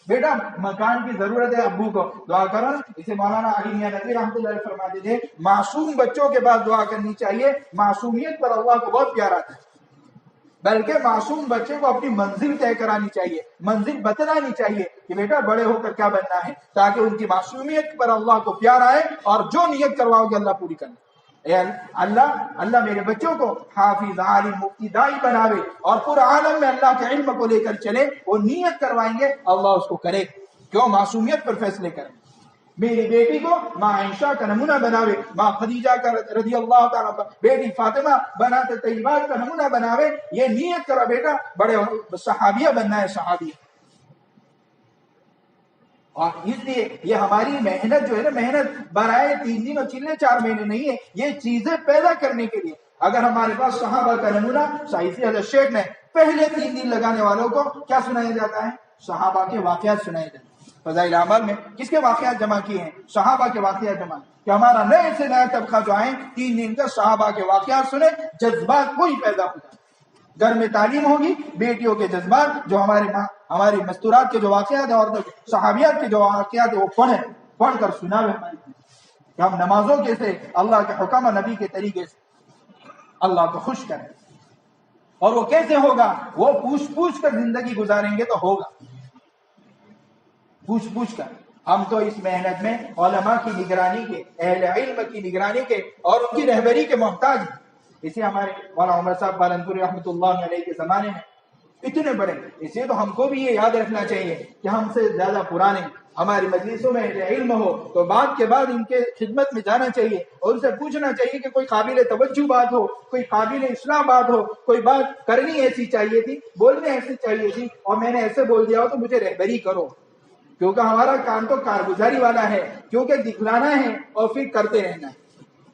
بیٹا مکان کی ضرورت ہے، ابو کو دعا کرو نا. اسے مولانا علی میاں نقوی رحمۃ اللہ علیہ فرماتے تھے معصوم بچوں کے بعد دعا کرنی چاہیے. معصومیت پر اللہ کو بہت پیار آتا ہے، بلکہ معصوم بچے کو اپنی منزل طے کرانی چاہیے، منزل بتلانی چاہیے کہ بیٹا بڑے ہو کر کیا بننا ہے، تاکہ ان کی معصومیت پر اللہ کو پیار آئے اور جو نیت کرواؤ گے اللہ پوری کرنا. اللہ میرے بچوں کو حافظ، عالم، مفتی، داعی بناوے اور پورے عالم میں اللہ کے علم کو لے کر چلے. وہ نیت کروائیں گے اللہ اس کو کرے. کیوں؟ معصومیت پر فیصلے کریں. میری بیٹی کو ماں عائشہ کا نمونہ بناوے، ماں خدیجہ کا رضی اللہ تعالیٰ، بیٹی فاطمہ بناتے طیبات کا نمونہ بناوے. یہ نیت کرو بیٹا بڑے صحابیہ بننا ہے، صحابیہ. اور اس لیے یہ ہماری محنت جو ہے نا، محنت برائے 3 دن اور چلنے 4 مہینے نہیں ہے، یہ چیزیں پیدا کرنے کے لیے. اگر ہمارے پاس صحابہ کا نمونہ صحیح حضرت شیخ نے پہلے 3 دن لگانے والوں کو کیا سنایا جاتا ہے؟ صحابہ کے واقعات سنائے جاتے ہیں. فضائل اعمال میں کس کے واقعات جمع کیے ہیں؟ صحابہ کے واقعات جمع. کہ ہمارا نئے سے نیا طبقہ جو آئے 3 دن کا صحابہ کے واقعات سنے، جذبات کوئی پیدا ہو جائے. گھر میں تعلیم ہوگی، بیٹیوں کے جذبات جو ہماری مستورات کے جو واقعات ہیں اور صحابیات کے جو واقعات ہیں وہ پڑھ کر سنا. کہ ہم نمازوں کے سے اللہ کے حکم اور نبی کے طریقے سے اللہ کو خوش کریں. اور وہ کیسے ہوگا؟ وہ پوچھ پوچھ کر زندگی گزاریں گے تو ہوگا، پوچھ پوچھ کر. ہم تو اس محنت میں علماء کی نگرانی کے، اہل علم کی نگرانی کے اور ان کی رہبری کے محتاج ہیں. اسے ہمارے مولانا عمر صاحب پالنپوری رحمۃ اللہ علیہ کے زمانے میں اتنے بڑے، اسے تو ہم کو بھی یہ یاد رکھنا چاہیے کہ ہم سے زیادہ پرانے ہماری مجلسوں میں علم ہو تو بعد کے بعد ان کے خدمت میں جانا چاہیے اور اسے پوچھنا چاہیے کہ کوئی قابل توجہ بات ہو، کوئی قابل اصلاح بات ہو، کوئی بات کرنی ایسی چاہیے تھی، بولنے ایسی چاہیے تھی اور میں نے ایسے بول دیا ہو تو مجھے رہبری کرو، کیونکہ ہمارا کام تو کارگزاری والا ہے، کیونکہ دکھلانا ہے اور پھر کرتے رہنا ہے.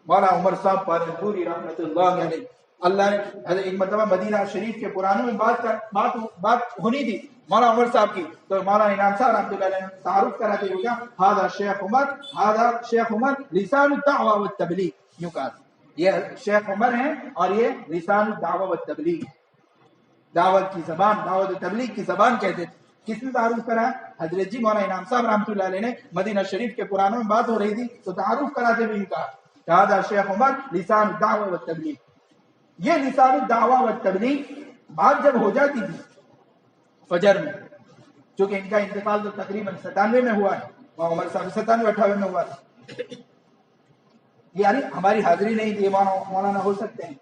مولانا عمر صاحب پالنپوری رحمۃ اللہ علیہ، اللہ نے ایک مرتبہ مدینہ شریف کے پرانوں میں بات ہونی تھی مولانا عمر صاحب کی، تو مولانا انعام صاحب رحمۃ اللہ علیہ نے تعارف کراتے ہوئے کہا ہذا شیخ عمر لسان الدعوہ والتبلیغ. یوں کہا یہ شیخ عمر ہیں اور یہ لسان الدعوہ والتبلیغ، دعوت کی زبان، دعوت و تبلیغ کی زبان کہتے تھے. کس نے تعارف کرا؟ حضرت جی مولانا انعام صاحب رحمۃ اللہ علیہ نے مدینہ شریف کے پرانوں میں بات ہو رہی تھی تو تعارف کراتے ہوئے کہا ہذا شیخ عمر لسان الدعوہ والتبلیغ. یہ لسان الدعوہ والتبلیغ بات جب ہو جاتی تھی فجر میں، چونکہ ان کا انتقال تو تقریباً 97 میں ہوا ہے، عمر صاحب 97-98 میں ہوا تھا، یعنی ہماری حاضری نہیں تھی، مولانا ہو سکتے ہیں.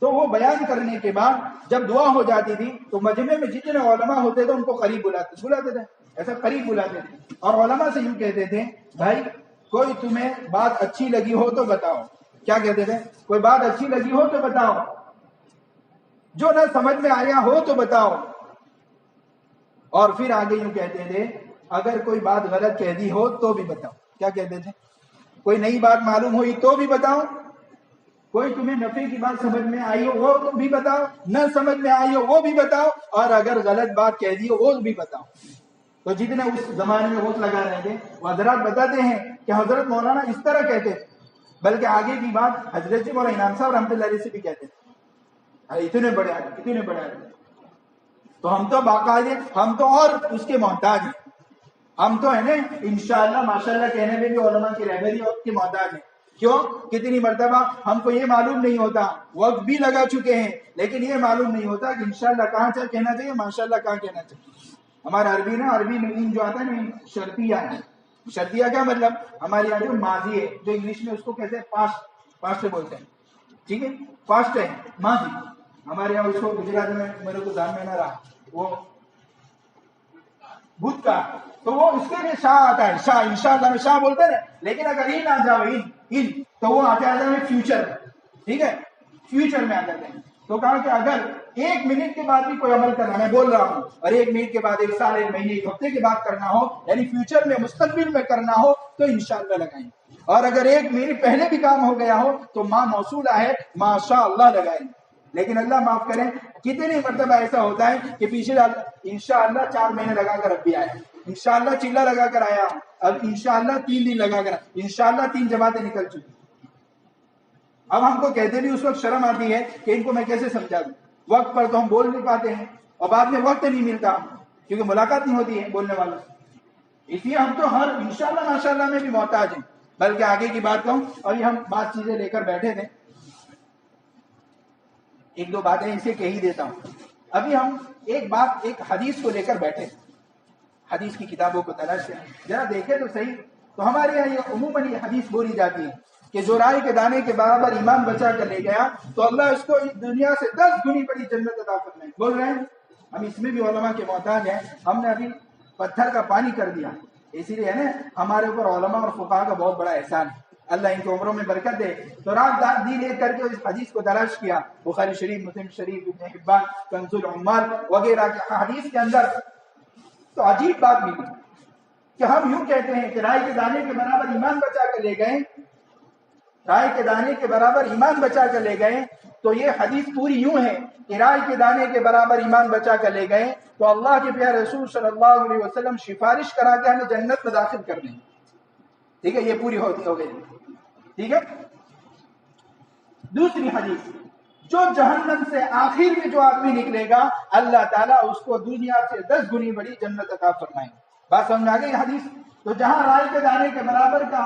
تو وہ بیان کرنے کے بعد جب دعا ہو جاتی تھی تو مجمع میں جتنے علماء ہوتے تھے ان کو قریب بلاتے تھے، ایسا قریب بلاتے تھے اور علماء سے یوں کہتے تھے بھائی کوئی تمہیں بات اچھی لگی ہو تو بتاؤ. کیا کہتے تھے؟ کوئی بات اچھی لگی ہو تو بتاؤ، جو نہ سمجھ میں آیا ہو تو بتاؤ. اور پھر آگے یوں کہتے تھے اگر کوئی بات غلط کہہ دی ہو تو بھی بتاؤ. کیا کہتے تھے؟ کوئی نئی بات معلوم ہوئی تو بھی بتاؤ، کوئی تمہیں نفع کی بات سمجھ میں آئی ہو وہ بھی بتاؤ، نہ سمجھ میں آئی ہو وہ بھی بتاؤ، اور اگر غلط بات کہہ دی ہو وہ بھی بتاؤ. تو جتنے اس زمانے میں وقت لگا رہے تھے وہ حضرات بتاتے ہیں کہ حضرت مولانا اس طرح کہتے تھے، بلکہ آگے کی بات حضرت مولانا انعام صاحب رحمۃ اللہ علیہ سے بھی کہتے تھے. اتنے بڑے آدمی. تو ہم تو باقاعدہ ہم تو اور اس کے محتاج ہیں، ہم تو ہے نا انشاءاللہ ماشاءاللہ کہنے میں بھی علماء کی رہبری اور کے محتاج ہیں. کیوں؟ کتنی مرتبہ ہم کو یہ معلوم نہیں ہوتا، وقت بھی لگا چکے ہیں لیکن یہ معلوم نہیں ہوتا کہ انشاءاللہ کہاں کہنا چاہیے، ماشاءاللہ کہاں کہنا چاہیے. ہمارا عربی میں جو آتا ہے نا شرطیہ ہے. شرطیہ کیا مطلب؟ ہمارے یہاں جو ماضی ہے، جو انگلش میں اس کو کہتے ہیں پاسٹ سے بولتے ہیں، ٹھیک ہے، پاسٹ ہے ماضی. ہمارے یہاں اس کو گجرات میں میرے کو دھیان میں نہ رہا وہ بدھ کا، تو وہ اس کے لیے شاہ آتا ہے، شاہ انشاءاللہ میں شاہ بولتے ہیں، لیکن اگر ان آ جاؤ ان تو وہ آ جاتا ہے فیوچر. ٹھیک ہے، فیوچر میں آ جاتے ہیں. تو کہا کہ اگر 1 منٹ کے بعد بھی کوئی عمل کرنا، میں بول رہا ہوں، اور 1 منٹ کے بعد 1 سال 1 مہینے 1 ہفتے کے بعد کرنا ہو، یعنی فیوچر میں مستقبل میں کرنا ہو تو انشاءاللہ لگائیں. اور اگر 1 منٹ پہلے بھی کام ہو گیا ہو تو ماں موصولہ ہے ماشاء اللہ لگائیں. لیکن اللہ معاف کریں کتنی مرتبہ ایسا ہوتا ہے کہ پیچھے انشاءاللہ 4 مہینے لگا کر اب بھی آیا، انشاءاللہ چلہ لگا کر آیا، اب انشاءاللہ 3 دن لگا کر، انشاءاللہ 3 جماعتیں نکل چکی. اب ہم کو کہتے بھی اس وقت شرم آتی ہے کہ ان کو میں کیسے سمجھا دوں. وقت پر تو ہم بول نہیں پاتے ہیں اور بعد میں وقت نہیں ملتا کیونکہ ملاقات نہیں ہوتی ہے بولنے والوں. اس لیے ہم تو ہر انشاءاللہ ماشاءاللہ میں بھی محتاج ہیں. بلکہ آگے کی بات کہوں، اور یہ ہم بات چیزیں لے کر بیٹھے تھے، 1-2 باتیں اسے کہہ ہی دیتا ہوں. ابھی ہم ایک حدیث کو لے کر بیٹھے، حدیث کی کتابوں کو تلاش کریں، ذرا دیکھیں تو صحیح. تو ہمارے یہاں یہ عموماً یہ حدیث بولی جاتی ہے کہ جو رائے کے دانے کے برابر ایمان بچا کر لے گیا تو اللہ اس کو اس دنیا سے 10 گنی بڑی جنت عطا فرمائے. بول رہے ہیں ہم اس میں بھی علماء کے محتاج ہیں. ہم نے ابھی پتھر کا پانی کر دیا، اسی لیے نا ہمارے اوپر علماء اور فقہاء کا بہت بڑا احسان ہے. اللہ ان کی عمروں میں برکت دے. تو رات دی لے کر کے اس حدیث کو تلاش کیا، بخاری شریف، مسلم شریف، ابن حبان، کنز العمال وغیرہ کے حدیث کے اندر. تو عجیب بات ملی کہ ہم یوں کہتے ہیں کہ رائے کے دانے کے برابر ایمان بچا کر لے گئے، رائے کے دانے کے برابر ایمان بچا کر لے گئے. تو یہ حدیث پوری یوں ہے کہ رائے کے دانے کے برابر ایمان بچا کر لے گئے تو اللہ کے پیارے رسول صلی اللہ علیہ وسلم سفارش کرا کے ہمیں جنت میں داخل کر دیں. ٹھیک ہے، یہ پوری ہو گئی. ٹھیک ہے. دوسری حدیث، جو جہنم سے آخر میں جو آدمی نکلے گا اللہ تعالیٰ اس کو دنیا سے 10 گنی بڑی جنت عطا فرمائیں. بات سمجھ آ گئی حدیث؟ تو جہاں رائے کے دانے کے برابر کا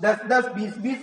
10-10, 20-20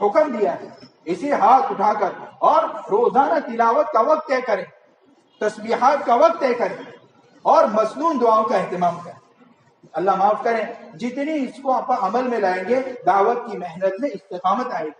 حکم دیا ہے اسے ہاتھ اٹھا کر اور روزانہ تلاوت کا وقت طے کریں، تسبیحات کا وقت طے کریں اور مسنون دعاؤں کا اہتمام کریں۔ اللہ معاف کریں، جتنی اس کو آپ عمل میں لائیں گے دعوت کی محنت میں استقامت آئے گی۔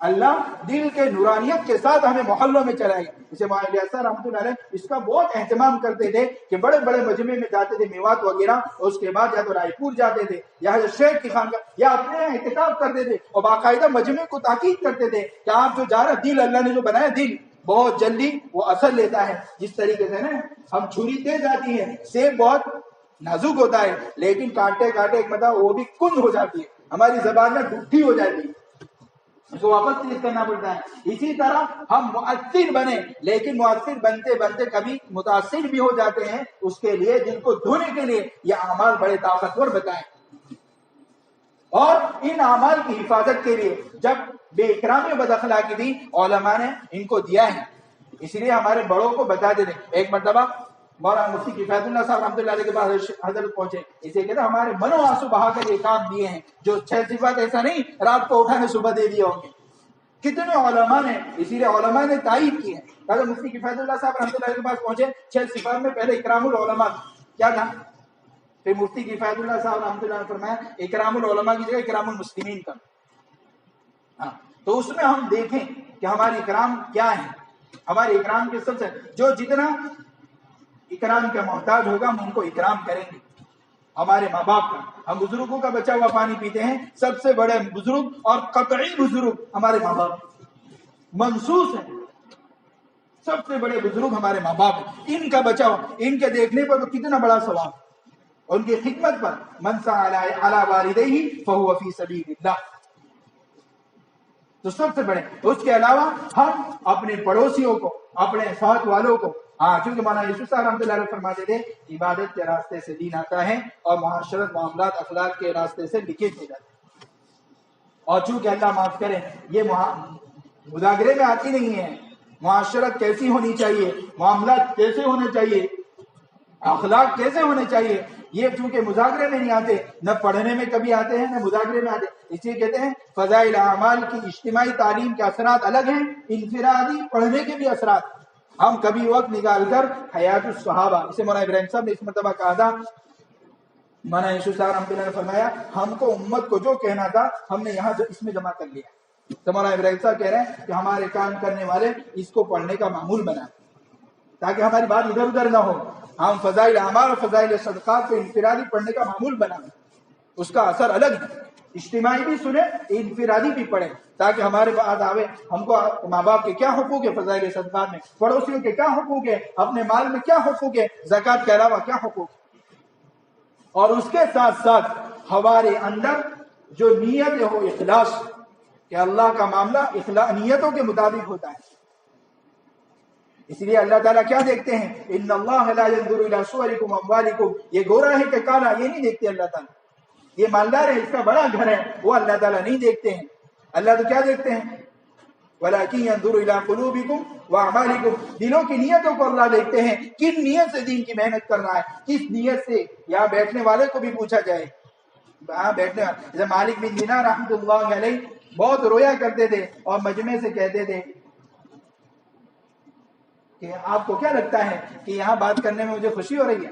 اللہ دل کے نورانیت کے ساتھ ہمیں محلوں میں چلائے گا۔ جسے مولانا الیاس رحمۃ اللہ علیہ اس کا بہت اہتمام کرتے تھے کہ بڑے بڑے مجمع میں جاتے تھے، میوات وغیرہ، اور اس کے بعد یا تو رائے پور جاتے تھے یا حضرت شیخ کی خانقاہ یا اپنے یہاں اعتکاف کرتے تھے، اور باقاعدہ مجمع کو تاکید کرتے تھے کہ آپ جو جا رہے دل، اللہ نے جو بنایا دل بہت جلدی وہ اثر لیتا ہے۔ جس طریقے سے نا ہم چھری تیز آتی ہے، سیب بہت نازک ہوتا ہے لیکن کاٹے کاٹے ایک مطلب وہ بھی کند ہو جاتی ہے، ہماری زبان میں ڈھٹی ہو جاتی ہے، اس کو واپس تیز کرنا پڑتا ہے۔ اسی طرح ہم مؤثر بنے، لیکن مؤثر بنتے بنتے کبھی متاثر بھی ہو جاتے ہیں۔ اس کے لیے دل کو دھونے کے لیے یہ اعمال بڑے طاقتور بتائیں، اور ان اعمال کی حفاظت کے لیے جب بے اکرامی و بد اخلاقی دی علماء نے ان کو دیا ہے، اس لیے ہمارے بڑوں کو بتا دے دیں۔ ایک مرتبہ مولانا مفتی کفایت اللہ صاحب رحمۃ اللہ علیہ کے پاس حضرت پہنچے، اسے کہتے ہیں ہمارے منو آنسو بہا کر یہ کام دیے ہیں، جو 6 صفات ایسا نہیں رات کو اٹھانے صبح دے دیے ہوں گے۔ کتنے علماء نے، اسی لیے علماء نے تائید کی ہے۔ حضرت مفتی کفایت اللہ صاحب رحمۃ اللہ علیہ کے پاس پہنچے، 6 صفات میں پہلے اکرام العلماء کیا تھا؟ پھر مفتی کفایت اللہ صاحب رحمۃ اللہ نے فرمایا اکرام العلماء کی جگہ اکرام المسلمین کا۔ ہاں، تو اس میں ہم دیکھیں کہ ہماری اکرام کیا ہے۔ ہمارے اکرام کے سب سے جو جتنا اکرام کا محتاج ہوگا ہم ان کو اکرام کریں گے۔ ہمارے ماں باپ کا، ہم بزرگوں کا بچا ہوا پانی پیتے ہیں، سب سے بڑے بزرگ اور قطعی بزرگ ہمارے ماں باپ منصوص ہیں، سب سے بڑے بزرگ ہمارے ماں باپ ہیں۔ ان کا بچاؤ، ان کے دیکھنے پر تو کتنا بڑا ثواب، ان کی خدمت پر من سعى علی والدیہ فہو فی سبیل اللہ، تو سب سے بڑے۔ اس کے علاوہ ہم اپنے پڑوسیوں کو، اپنے ساتھ والوں کو، چونکہ مولانا یوسف صاحب رحمۃ اللہ علیہ فرماتے تھے عبادت کے راستے سے دین آتا ہے اور معاشرت، معاملات، اخلاق کے راستے سے لکھے ہو جاتے ہیں۔ اور چونکہ اللہ معاف کرے یہ مذاکرے میں آتی نہیں ہے، معاشرت کیسی ہونی چاہیے، معاملات کیسے ہونے چاہیے، اخلاق کیسے ہونے چاہیے، یہ چونکہ مذاکرے میں نہیں آتے، نہ پڑھنے میں کبھی آتے ہیں نہ مذاکرے میں آتے، اس لیے کہتے ہیں فضائل اعمال کی اجتماعی تعلیم کے اثرات الگ ہیں، انفرادی پڑھنے کے بھی اثرات۔ ہم کبھی وقت نکال کر حیات الصحابہ، اسے مولانا ابراہیم صاحب نے اس مرتبہ کہا تھا، مولانا یوسف صاحب رحمۃ اللہ نے فرمایا ہم کو امت کو جو کہنا تھا ہم نے یہاں اس میں جمع کر لیا۔ تو مولانا ابراہیم صاحب کہہ رہے ہیں کہ ہمارے کام کرنے والے اس کو پڑھنے کا معمول بنائیں تاکہ ہماری بات ادھر ادھر نہ ہو، ہم فضائل اعمال اور فضائل صدقات کو انفرادی پڑھنے کا معمول بنائیں، اس کا اثر الگ ہے، اجتماعی بھی سنیں، انفرادی بھی پڑھیں، تاکہ ہمارے پاس آوے ہم کو ماں باپ کے کیا حقوق ہے فضائل صدقات میں، پڑوسیوں کے کیا حقوق ہے، اپنے مال میں کیا حقوق ہے، زکوٰۃ کے علاوہ کیا حقوق ہے، اور اس کے ساتھ ساتھ ہمارے اندر جو نیت ہو اخلاص، کہ اللہ کا معاملہ نیتوں کے مطابق ہوتا ہے۔ اس لیے اللہ تعالیٰ کیا دیکھتے ہیں، ان اللہ لا ينظر الى صورکم اموالکم، یہ گورا ہے کہ کالا، یہ نہیں دیکھتے اللہ تعالیٰ، یہ مالدار ہے، اس کا بڑا گھر ہے، وہ اللہ تعالیٰ نہیں دیکھتے ہیں۔ اللہ تو کیا دیکھتے ہیں، ولکن ينظر الى قلوبکم واعمالکم، دلوں کی نیتوں کو اللہ دیکھتے ہیں، کن نیت سے دین کی محنت کر رہا ہے، کس نیت سے۔ یہاں بیٹھنے والے کو بھی پوچھا جائے، ہاں بیٹھنے والے، جیسے مالک بن دینار رحمۃ اللہ علیہ بہت رویا کرتے تھے اور مجمع سے کہتے تھے کہ آپ کو کیا لگتا ہے کہ یہاں بات کرنے میں مجھے خوشی ہو رہی ہے؟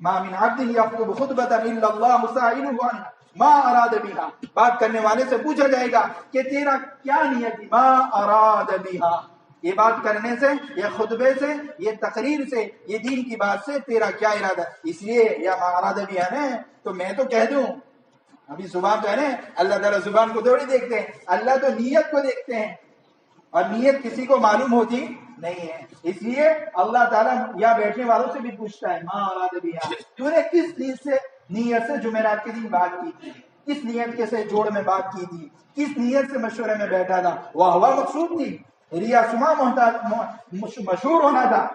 ما من عبد یخطب خطبۃ الا اللہ سائلہ عنہا ما اراد بها، بات کرنے والے سے پوچھا جائے گا کہ تیرا کیا نیت ہے، ما اراد بها، یہ بات کرنے سے، یہ خطبے سے، یہ تقریر سے، یہ دین کی بات سے تیرا کیا ارادہ ہے۔ اس لیے یا ما اراد بها نے تو میں تو کہہ دوں، ابھی زبان تو ہے نا، اللہ تعالیٰ زبان کو تھوڑی دیکھتے ہیں، اللہ تو نیت کو دیکھتے ہیں، اور نیت کسی کو معلوم ہوتی نہیں ہے۔ اس لیے اللہ تعالیٰ یا بیٹھنے والوں سے بھی پوچھتا ہے، ماں اراد بہا، تو نے کس نیت سے جمعرات کے دن بات کی تھی، کس نیت کے سے جوڑ میں بات کی تھی، کس نیت سے مشورے میں بیٹھا تھا، وہ ہوا مقصود تھی، ریا سما مشہور ہونا تھا،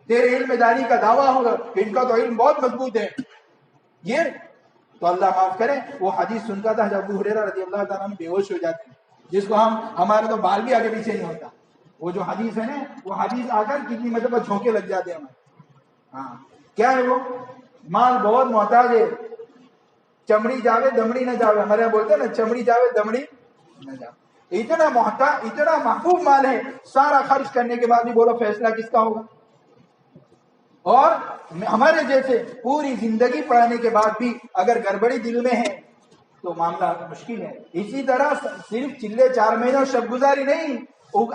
تیرے علم داری کا دعویٰ ہوگا، ان کا تو علم بہت مضبوط ہے، یہ تو اللہ معاف کرے وہ حدیث سنتا تھا جب ابو ہریرہ رضی اللہ تعالیٰ عنہ بے ہوش ہو جاتے ہیں، جس کو ہمارے تو بال بھی آگے پیچھے نہیں ہوتا، وہ جو حدیث ہے نا، وہ حدیث آ کر کتنی مرتبہ جھونکے لگ جاتے ہیں ہمارے۔ ہاں کیا ہے وہ، مال بہت محتاج ہے، چمڑی جاوے دمڑی نہ جاوے، ہمارے یہاں بولتے ہیں نا چمڑی جاوے دمڑی نہ جاوے، اتنا محتاط اتنا محبوب مال ہے، سارا خرچ کرنے کے بعد بھی بولو فیصلہ کس کا ہوگا؟ اور ہمارے جیسے پوری زندگی پڑھانے کے بعد بھی اگر گڑبڑی دل میں ہے تو معاملہ مشکل ہے۔ اسی طرح صرف چلے 4 مہینے اور شب گزاری نہیں،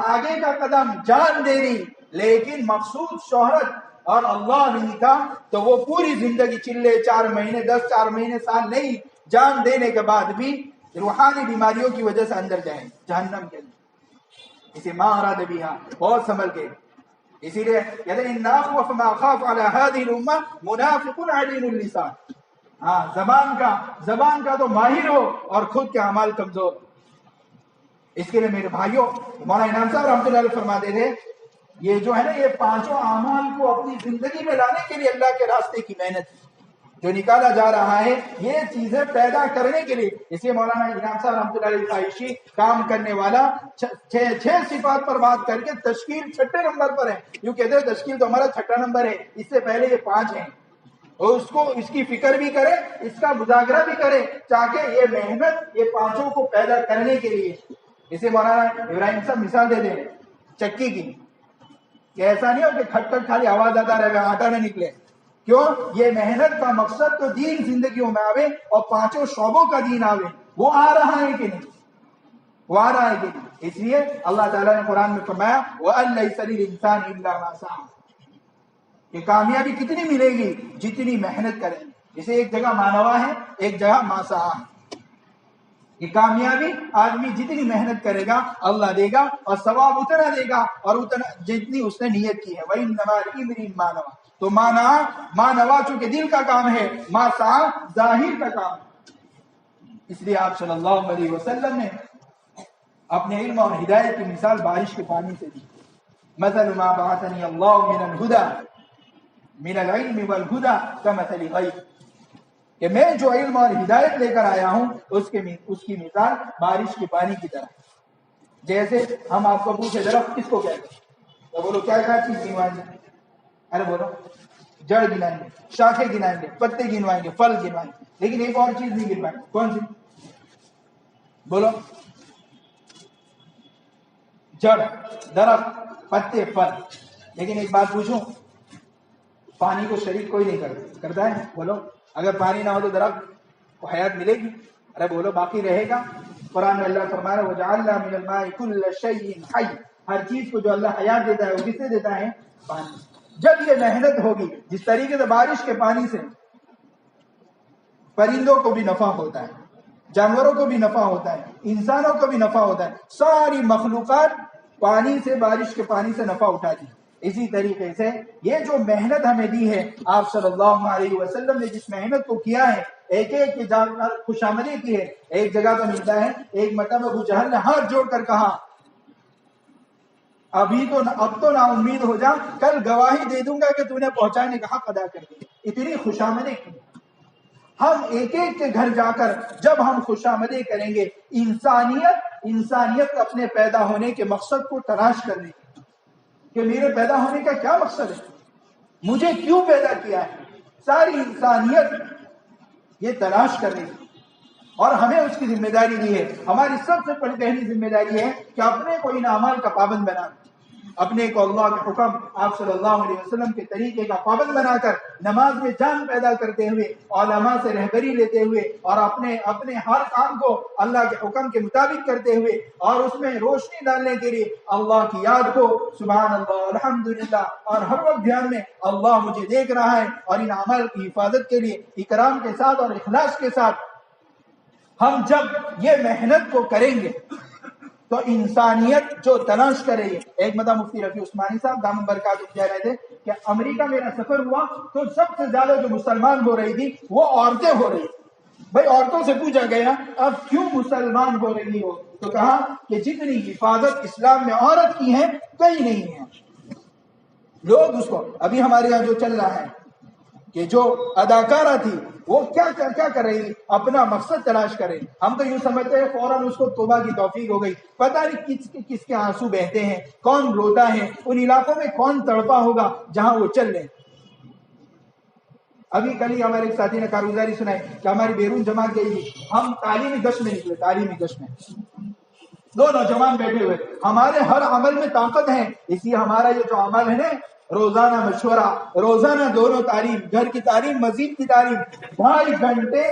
آگے کا قدم جان دے رہی، لیکن مقصود شہرت اور اللہ نہیں تھا تو وہ پوری زندگی چلے 4 مہینے 10 4 مہینے سال نہیں، جان دینے کے بعد بھی روحانی بیماریوں کی وجہ سے اندر جائیں جہنم کے اندر۔ اسے ماں اراد بہا، بہت سنبھل کے، اسی لیے کہتے ہیں ان اخوف ما اخاف علی هذه الامه منافق علیم اللسان، ہاں زبان کا تو ماہر ہو اور خود کے اعمال کمزور۔ اس کے لیے میرے بھائیوں، مولانا انعام صاحب رحمۃ اللہ علیہ فرماتے تھے یہ جو ہے نا یہ 5 اعمال کو اپنی زندگی میں لانے کے لیے اللہ کے راستے کی محنت جو نکالا جا رہا ہے، یہ چیزیں پیدا کرنے کے لیے، اس لیے مولانا انعام صاحب رحمۃ اللہ علیہ خواہشی کام کرنے والا 6 صفات پر بات کر کے تشکیل 6 نمبر پر ہے، یوں کہتے ہیں تشکیل تو ہمارا 6 نمبر ہے، اس سے پہلے یہ 5 ہیں، اور اس کو اس کی فکر بھی کرے، اس کا مذاکرہ بھی کرے تاکہ یہ محنت یہ 5 کو پیدا کرنے کے لیے۔ اسے مولانا ابراہیم صاحب مثال دے دیں چکی کی، کہ ایسا نہیں ہو کہ کھٹ کھٹ خالی آواز آتا رہے گا آٹا نہ نکلے، کیوں؟ یہ محنت کا مقصد تو دین زندگیوں میں آوے اور 5 شعبوں کا دین آوے، وہ آ رہا ہے کہ نہیں؟ وہ آ رہا ہے کہ نہیں؟ اس لیے اللہ تعالیٰ نے قرآن میں فرمایا وَأَن لَيْسَ لِلْإِنسَانِ إِلَّا مَا سَعَىٰ، کہ کامیابی کتنی ملے گی؟ جتنی محنت کریں گے۔ اسے ایک جگہ مانوا ہے، ایک جگہ ماسعا ہے، کہ کامیابی آدمی جتنی محنت کرے گا اللہ دے گا، اور ثواب اتنا دے گا اور اتنا جتنی اس نے نیت کی ہے۔ وَإِنَّمَا لِامْرِئٍ مَّا نَوَىٰ، تو مانوا چونکہ دل کا کام ہے، ماسعا ظاہر کا کام ہے۔ اس لیے آپ صلی اللہ علیہ وسلم نے اپنے علم اور ہدایت کی مثال بارش کے پانی سے دی۔ مثل ما بعثني الله من الهدى من العلم والهدى كمثل غيث، کہ میں جو علم اور ہدایت لے کر آیا ہوں اس کی مثال بارش کے پانی کی طرح۔ جیسے ہم آپ کو پوچھے درخت کس کو کہتے ہیں تو بولو کیا چیز گنوائیں گے؟ ارے بولو جڑ گنائیں گے، شاخیں گنائیں گے، پتے گنوائیں گے، پھل گنوائیں گے، لیکن ایک اور چیز نہیں گنوائیں گے، کون سی؟ بولو۔ جڑ، درخت، پتے، پھل۔ لیکن ایک بات پوچھوں، پانی کو شریک کوئی نہیں کرتا ہے؟ بولو اگر پانی نہ ہو تو درخت کو حیات ملے گی؟ ارے بولو باقی رہے گا۔ قرآن میں اللہ فرما رہا ہے وَجَعَلْنَا مِنَ الْمَاءِ كُلَّ شَيْءٍ حَيٍّ، ہر چیز کو جو اللہ حیات دیتا ہے وہ کس سے دیتا ہے؟ پانی۔ جب یہ محنت ہوگی، جس طریقے سے بارش کے پانی سے پرندوں کو بھی نفع ہوتا ہے، جانوروں کو بھی نفع ہوتا ہے، انسانوں کو بھی نفع ہوتا ہے، ساری مخلوقات پانی سے، بارش کے پانی سے نفع اٹھاتی ہے۔ اسی طریقے سے یہ جو محنت ہمیں دی ہے، آپ صلی اللہ علیہ وسلم نے جس محنت کو کیا ہے، ایک ایک جگہ خوشامدی کی ہے۔ ایک جگہ تو ملتا ہے، ایک مرتبہ ابو جہل نے ہاتھ جوڑ کر کہا اب تو نا امید ہو جا، کل گواہی دے دوں گا کہ تو نے پہنچانے کا حق ادا کر دیا۔ اتنی خوشامدی کی۔ ہم ایک ایک کے گھر جا کر جب ہم خوشامدی کریں گے، انسانیت اپنے پیدا ہونے کے مقصد کو تلاش کرنے کی، کہ میرے پیدا ہونے کا کیا مقصد ہے، مجھے کیوں پیدا کیا ہے، ساری انسانیت یہ تلاش کرنے کی، اور ہمیں اس کی ذمہ داری دی ہے۔ ہماری سب سے پہلی ذمہ داری ہے کہ اپنے کو ان اعمال کا پابند بنانا، اپنے کو اللہ کے حکم، آپ صلی اللہ علیہ وسلم کے طریقے کا پابند بنا کر نماز میں جان پیدا کرتے ہوئے، علماء سے رہبری لیتے ہوئے، اور اپنے ہر کام کو اللہ کے حکم کے مطابق کرتے ہوئے، اور اس میں روشنی ڈالنے کے لیے اللہ کی یاد کو سبحان اللہ الحمدللہ اور ہر وقت دھیان میں اللہ مجھے دیکھ رہا ہے، اور ان اعمال کی حفاظت کے لیے اکرام کے ساتھ اور اخلاص کے ساتھ ہم جب یہ محنت کو کریں گے تو انسانیت جو تلاش کرے گی۔ ایک مدہ مفتی رفیع عثمانی صاحب دامن برکاتہ کہہ رہے تھے کہ امریکہ میرا سفر ہوا تو سب سے زیادہ جو مسلمان ہو رہی تھی وہ عورتیں ہو رہی تھی۔ بھائی عورتوں سے پوچھا گیا اب کیوں مسلمان ہو رہی ہو، تو کہا کہ جتنی حفاظت اسلام میں عورت کی ہے کہیں نہیں ہے۔ لوگ اس کو ابھی ہمارے یہاں جو چل رہا ہے کہ جو اداکارہ تھی وہ کیا کر رہی تھی، اپنا مقصد تلاش کرے۔ ہم تو یوں سمجھتے ہیں فوراً اس کو توبہ کی توفیق ہو گئی، پتہ نہیں کس کے آنسو بہتے ہیں، کون روتا ہے، ان علاقوں میں کون تڑپا ہوگا جہاں وہ چل رہے۔ ابھی کل ہی ہمارے ایک ساتھی نے کارگزاری سنائی کہ ہماری بیرون جماعت گئی تھی، ہم تعلیمی گشت میں نکلے، تعلیمی گشت میں 2 نوجوان بیٹھے ہوئے، ہمارے ہر عمل میں طاقت ہے، اس لیے ہمارا یہ جو عمل ہے نا، روزانہ مشورہ، روزانہ دونوں تعلیم، گھر کی تعلیم، مسجد کی تعلیم، 2.5 گھنٹے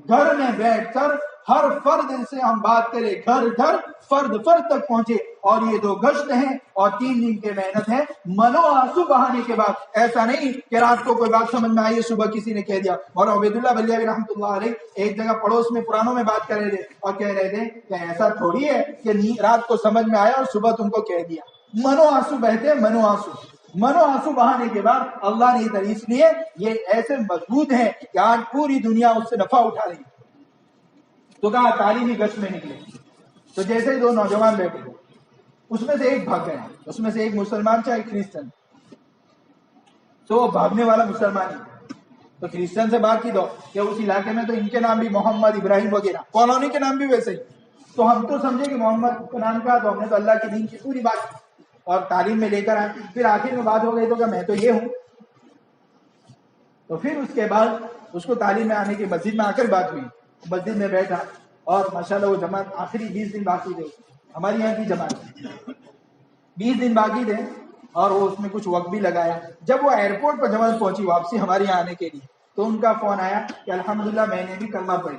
گھر میں بیٹھ کر ہر فرد سے ہم بات کریں، گھر گھر فرد تک پہنچے، اور یہ 2 گشت ہیں اور 3 دن کی محنت ہے، منو آنسو بہانے کے بعد۔ ایسا نہیں کہ رات کو کوئی بات سمجھ میں آئی، صبح کسی نے کہہ دیا۔ اور عبید اللہ بلیاوی رحمۃ اللہ علیہ ایک جگہ پڑوس میں پرانوں میں بات کر رہے تھے اور کہہ رہے تھے کہ ایسا تھوڑی ہے کہ رات کو سمجھ میں آیا اور صبح تم کو کہہ دیا۔ منو آنسو بہتے، منو آنسو بہانے کے بعد اللہ نے تعریف لیے، یہ ایسے مضبوط ہیں کہ آج پوری دنیا اس سے نفع اٹھا رہی ہے۔ تو کہا تعلیمی گشت میں نکلے، تو جیسے ہی 2 نوجوان بیٹھے، اس میں سے ایک بھاگ گیا، اس میں سے ایک مسلمان تھا، ایک کرسچن، تو وہ بھاگنے والا مسلمان ہی، تو کرسچن سے بات کی دو کہ اس علاقے میں تو ان کے نام بھی محمد، ابراہیم وغیرہ، کالونی کے نام بھی ویسے ہی، تو ہم تو سمجھے کہ محمد کا نام کہا، تو ہم نے تو اللہ کے دین کی پوری بات اور تعلیم میں لے کر آئے، پھر آخر میں بات ہو گئی تو کہ میں تو یہ ہوں، تو پھر اس کے بعد اس کو تعلیم میں آنے کی مسجد میں آ کر بات ہوئی، مسجد میں بیٹھا، اور ماشاءاللہ وہ جماعت آخری 20 دن باقی تھے، ہماری یہاں کی جماعت 20 دن باقی تھے، اور وہ اس میں کچھ وقت بھی لگایا۔ جب وہ ایئرپورٹ پر جماعت پہنچی واپسی ہمارے یہاں آنے کے لیے، تو ان کا فون آیا کہ الحمدللہ میں نے بھی کلمہ پڑھی،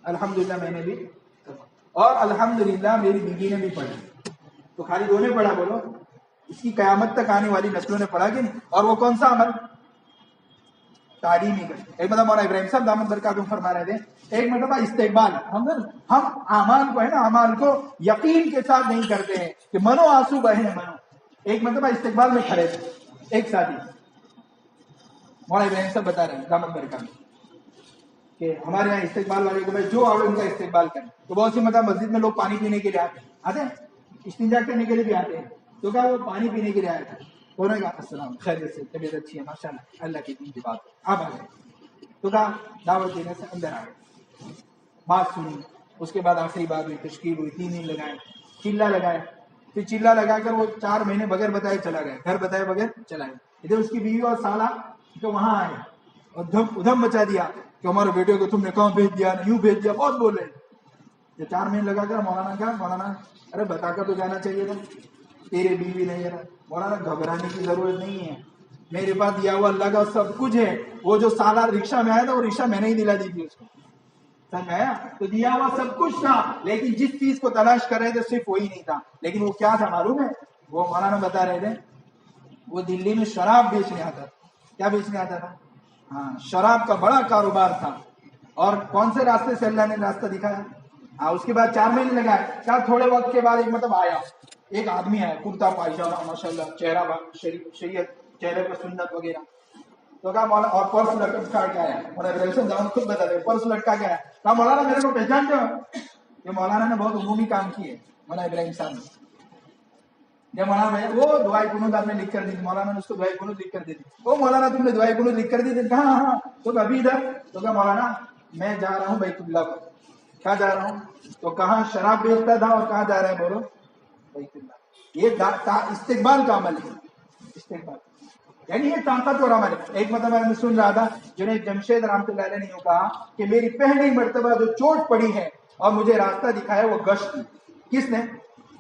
الحمدللہ میں نے بھی، اور الحمدللہ میری بیوی نے بھی پڑھی۔ تو خالی 2 نے پڑھا، بولو اس کی قیامت تک آنے والی نسلوں نے پڑھا کہ نہیں؟ اور وہ کون سا عمل؟ تعلیمی کا۔ ایک مطلب مولانا ابراہیم صاحب دامت برکاتہم فرما رہے تھے، ایک مرتبہ استقبال، ہم اعمال کو ہے نا، اعمال کو یقین کے ساتھ نہیں کرتے ہیں کہ منو آنسو بہے منو۔ ایک مرتبہ استقبال میں کھڑے تھے، ایک ساتھی مولانا ابراہیم صاحب بتا رہے ہیں دامت برکاتہم کہ ہمارے یہاں استقبال والے کو جو آئے ان کا استقبال کریں، تو بہت سی مطلب مسجد میں لوگ پانی پینے کے لیے آتے ہیں، استنجا کرنے کے لیے بھی آتے ہیں، تو کہا وہ پانی پینے کے لیے آیا تھا، انہوں نے کہا السلام، خیریت سے، طبیعت اچھی ہے ماشاءاللہ، اللہ کی دین کی بات، آپ آ گئے، تو کہا دعوت دینے سے اندر آ گئے، بات سنی، اس کے بعد آخری بات ہوئی، تشکیل ہوئی، 3 دن لگائے، چلا لگائے، پھر چلا لگا کر وہ 4 مہینے بغیر بتائے چلا گیا، گھر بتائے بغیر چلا گیا۔ ادھر اس کی بیوی اور سالہ تو وہاں آئے اور ادھم مچا دیا کہ ہمارے بیٹے کو تم نے کہاں بھیج دیا، یوں بھیج دیا، بہت بولے۔ یہ 4 مہینے لگا کر مولانا کہا، مولانا ارے بتا کر تو جانا چاہیے تھا، تیرے بیوی نہیں ہے۔ مولانا گھبرانے کی ضرورت نہیں ہے، میرے پاس دیا ہوا اللہ کا سب کچھ ہے، وہ جو سالہ رکشہ میں آیا تھا وہ رکشہ میں نے ہی دلا دی تھی اس کو، سمجھ آیا؟ تو دیا ہوا سب کچھ تھا، لیکن جس چیز کو تلاش کر رہے تھے صرف وہی نہیں تھا، لیکن وہ کیا تھا معلوم ہے؟ وہ مولانا بتا رہے تھے وہ دلی میں شراب بیچنے آتا تھا۔ کیا بیچنے آتا تھا؟ ہاں، شراب کا بڑا کاروبار تھا۔ اور کون سے راستے سے اللہ نے راستہ دکھایا؟ ہاں، اس کے بعد 4 مہینے لگائے، کیا تھوڑے وقت کے بعد ایک مطلب آیا، ایک آدمی آیا، کرتا پائجامہ ماشاءاللہ، چہرہ شریعت، چہرے پر سنت وغیرہ، تو کہا مولانا، اور پرس لٹکا کے آیا، مولانا خود بتا دے، پرس لٹکا کے آیا، کہا مولانا میرے کو پہچانتے ہو؟ یہ مولانا نے بہت عمومی کام کیے، مولانا ابراہیم صاحب نے، جب مولانا وہ دعائے قنوت آپ نے لکھ کر دی تھی، مولانا نے اس کو دعائے قنوت لکھ کر دی تھی، وہ مولانا تم نے دعائے قنوت لکھ کر دی تھی؟ کہاں ہاں، تو ابھی ادھر، تو کہا مولانا میں جا رہا ہوں بیت اللہ پر۔ کہاں جا رہا ہوں؟ تو کہاں شراب بیچتا تھا اور کہاں جا رہا ہے بولو؟ بیت اللہ۔ یہ استقبال کا عمل ہے، استقبال یعنی یہ طاقتور عمل ہے۔ ایک مرتبہ میں سن رہا تھا جنید جمشید رحمۃ اللہ علیہ نے یوں کہا کہ میری پہلی مرتبہ جو چوٹ پڑی ہے اور مجھے راستہ دکھایا وہ گشت کی۔ کس نے؟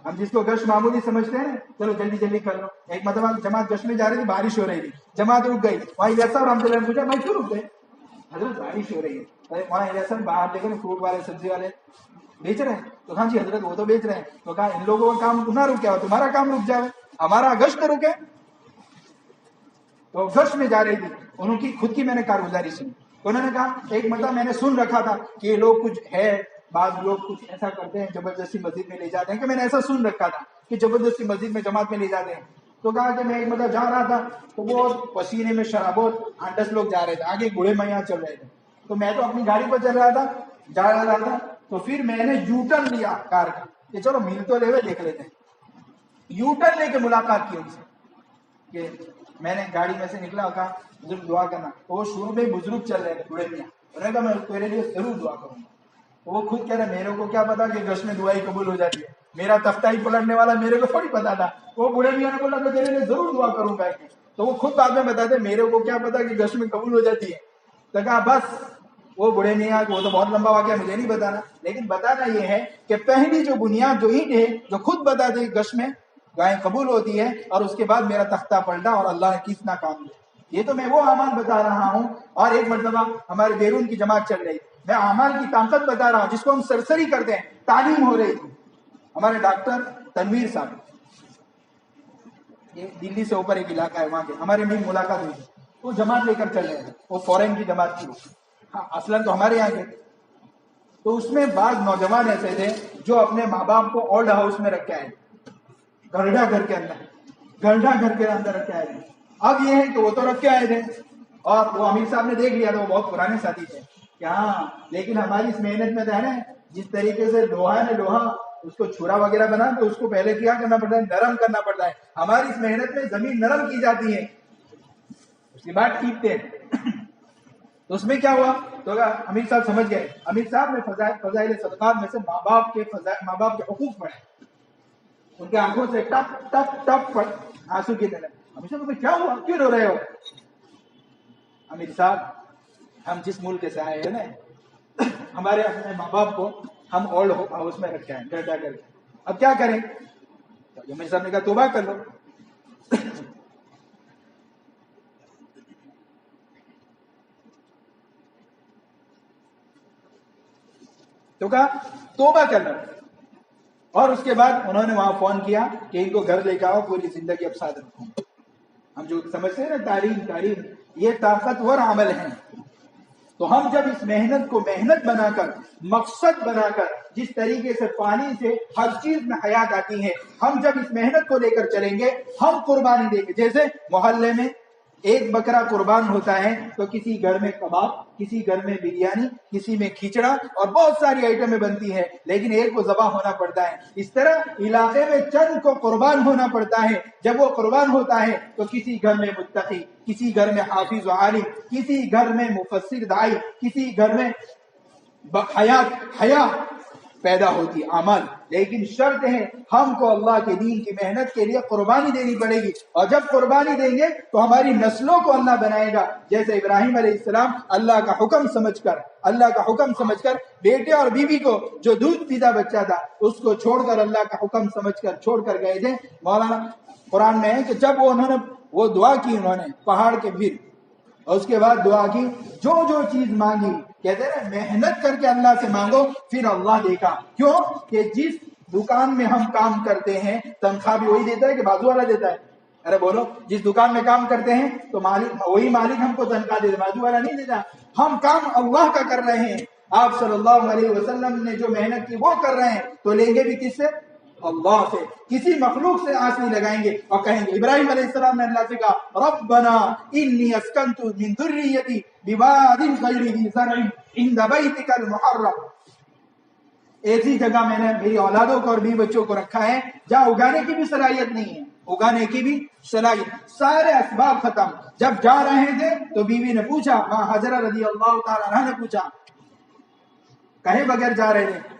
ہم جس کو گشت معمولی سمجھتے ہیں نا، چلو جلدی جلدی کر لو۔ ایک مرتبہ جماعت گشت میں جا رہی تھی، بارش ہو رہی تھی، جماعت رک گئی، وہاں الیاس صاحب رحمۃ اللہ نے پوچھا بھائی کیوں رک گئے؟ حضرت بارش ہو رہی ہے۔ وہاں الیاس صاحب باہر دیکھو فروٹ والے سبزی والے بیچ رہے ہیں، تو کہاں جی حضرت وہ تو بیچ رہے ہیں، تو کہا ان لوگوں کا کام نہ رکے، تمہارا کام رک جائے، ہمارا گشت رکے۔ تو گشت میں جا رہی تھی، انہوں کی خود کی میں نے کارگزاری سنی، انہوں نے کہا ایک مرتبہ میں نے سن رکھا تھا کہ یہ لوگ کچھ ہے، بعض لوگ کچھ ایسا کرتے ہیں زبردستی مسجد میں لے جاتے ہیں، کہ میں نے ایسا سن رکھا تھا کہ زبردستی مسجد میں جماعت میں لے جاتے ہیں۔ تو کہا کہ میں ایک مرتبہ جا رہا تھا تو وہ پسینے میں شرابوت 8-10 لوگ جا رہے تھے، آگے بوڑھے میاں چل رہے تھے، تو میں تو اپنی گاڑی پر چل رہا تھا، جا رہا تھا، تو پھر میں نے یو ٹرن لیا کار کا کہ چلو مل تو لے ہوئے دیکھ لیتے ہیں۔ یو ٹرن لے کے ملاقات کی ان سے کہ میں نے گاڑی میں سے نکلا اور کہا بزرگ دعا کرنا، تو وہ شروع میں بزرگ چل رہے تھے بوڑھے میاں، انہوں نے کہا میں تیرے لیے ضرور دعا کروں گا۔ تو وہ خود کہہ رہے میرے کو کیا پتا کہ گشت میں دعائی قبول ہو جاتی ہے، میرا تختہ ہی پلٹنے والا میرے کو تھوڑی پتا تھا۔ وہ بوڑھے میاں نے بولا میں تیرے لیے ضرور دعا کروں گا، تو وہ خود بعد میں بتاتے میرے کو کیا پتا کہ گشت میں قبول ہو جاتی ہے، تو کہا بس وہ بڑے میاں وہ تو بہت لمبا واقعہ مجھے نہیں بتانا، لیکن بتانا یہ ہے کہ پہلی جو بنیاد جو اینٹ ہے جو خود بتا دے گش میں دعائیں قبول ہوتی ہے، اور اس کے بعد میرا تختہ پلٹا اور اللہ نے کتنا کام دیا. یہ تو میں وہ اعمال بتا رہا ہوں. اور ایک مرتبہ ہمارے بیرون کی جماعت چل رہی، میں اعمال کی طاقت بتا رہا ہوں جس کو ہم سرسری کرتے ہیں. تعلیم ہو رہی تھی، ہمارے ڈاکٹر تنویر صاحب، یہ دلی سے اوپر ایک علاقہ ہے وہاں کے، ہمارے میں ملاقات ہوئی، وہ جماعت لے کر چل رہے تھے. وہ فورن کی جماعت تھی، ہاں اصلاً تو ہمارے یہاں کے. تو اس میں بعض نوجوان ایسے تھے جو اپنے ماں باپ کو اولڈ ہاؤس میں رکھ کے آئے، گھرڈا گھر کے اندر، گھرڈا گھر کے اندر رکھ کے آئے تھے. اب یہ ہے کہ وہ تو رکھ کے آئے تھے، اور وہ امیر صاحب نے دیکھ لیا تھا، وہ بہت پرانے ساتھی تھے کہ ہاں لیکن ہماری اس محنت میں تو ہے نا، جس طریقے سے لوہا نے لوہا اس کو چھرا وغیرہ بنا تو اس کو پہلے کیا کرنا پڑتا ہے، نرم کرنا پڑتا ہے. ہماری اس محنت میں زمین نرم کی جاتی ہے، اس کی بات ٹھیکتے ہیں. تو اس میں کیا ہوا، تو امیر صاحب سمجھ گئے. امیر صاحب نے فضائل صدقات میں سے ماں باپ کے حقوق پڑھے، ان کے آنکھوں سے ٹپ ٹپ ٹپ آنسو گرنے لگے. امیر صاحب کو کیا ہوا، کیوں رو رہے ہو؟ امیر صاحب ہم جس ملک سے آئے ہیں نا، ہمارے اپنے ماں باپ کو ہم اولڈ ہاؤس میں رکھے ہیں گھر جا کر کے، اب کیا کریں؟ تو امیر صاحب نے کہا توبہ کر لو. تو کہا توبہ کر لو. اور اس کے بعد انہوں نے وہاں فون کیا کہ ان کو گھر لے کے آؤ، پوری زندگی اب ساتھ رکھوں. ہم جو سمجھتے ہیں نا تعلیم یہ طاقتور عمل ہے. تو ہم جب اس محنت کو محنت بنا کر، مقصد بنا کر، جس طریقے سے پانی سے ہر چیز میں حیات آتی ہے، ہم جب اس محنت کو لے کر چلیں گے، ہم قربانی دیں گے. جیسے محلے میں ایک بکرا قربان ہوتا ہے تو کسی گھر میں کباب، کسی گھر میں بریانی، کسی میں کھچڑا اور بہت ساری آئٹمیں بنتی ہے، لیکن ایک کو ذبح ہونا پڑتا ہے. اس طرح علاقے میں چند کو قربان ہونا پڑتا ہے. جب وہ قربان ہوتا ہے تو کسی گھر میں متقی، کسی گھر میں حافظ و عالم، کسی گھر میں مفسر دائی، کسی گھر میں حیا پیدا ہوتی اعمال. لیکن شرط ہے ہم کو اللہ کے دین کی محنت کے لیے قربانی دینی پڑے گی، اور جب قربانی دیں گے تو ہماری نسلوں کو اللہ بنائے گا. جیسے ابراہیم علیہ السلام اللہ کا حکم سمجھ کر بیٹے اور بیوی کو جو دودھ پیتا بچہ تھا اس کو چھوڑ کر اللہ کا حکم سمجھ کر چھوڑ کر گئے تھے. مولانا قرآن میں ہے کہ جب وہ دعا کی انہوں نے پہاڑ کے پھر، اور اس کے بعد دعا کی، جو چیز مانگی، کہتے ہیں محنت کر کے اللہ سے مانگو پھر اللہ دے گا. کیوں کہ جس دکان میں ہم کام کرتے ہیں تنخواہ بھی وہی دیتا ہے کہ بازو والا دیتا ہے؟ ارے بولو، جس دکان میں کام کرتے ہیں تو وہی مالک ہم کو تنخواہ دیتا، بازو والا نہیں دیتا. ہم کام اللہ کا کر رہے ہیں. آپ صلی اللہ علیہ وسلم نے جو محنت کی وہ کر رہے ہیں، تو لیں گے بھی کس سے؟ اللہ سے. کسی مخلوق سے آس نہیں لگائیں گے. اور کہیں گے ابراہیم علیہ السلام نے اللہ سے کہا ربنا انی اسکنت من ذریتی بواد غیر ذی زرع عند بیتک المحرم، ایسی جگہ میں نے میری اولادوں کو اور بیوی بچوں کو رکھا ہے جہاں اگانے کی بھی صلاحیت نہیں ہے، اگانے کی بھی صلاحیت، سارے اسباب ختم. جب جا رہے تھے تو بیوی نے پوچھا، ماں حجرہ رضی اللہ تعالی عنہ نے پوچھا، کہیں بغیر جا رہے تھے.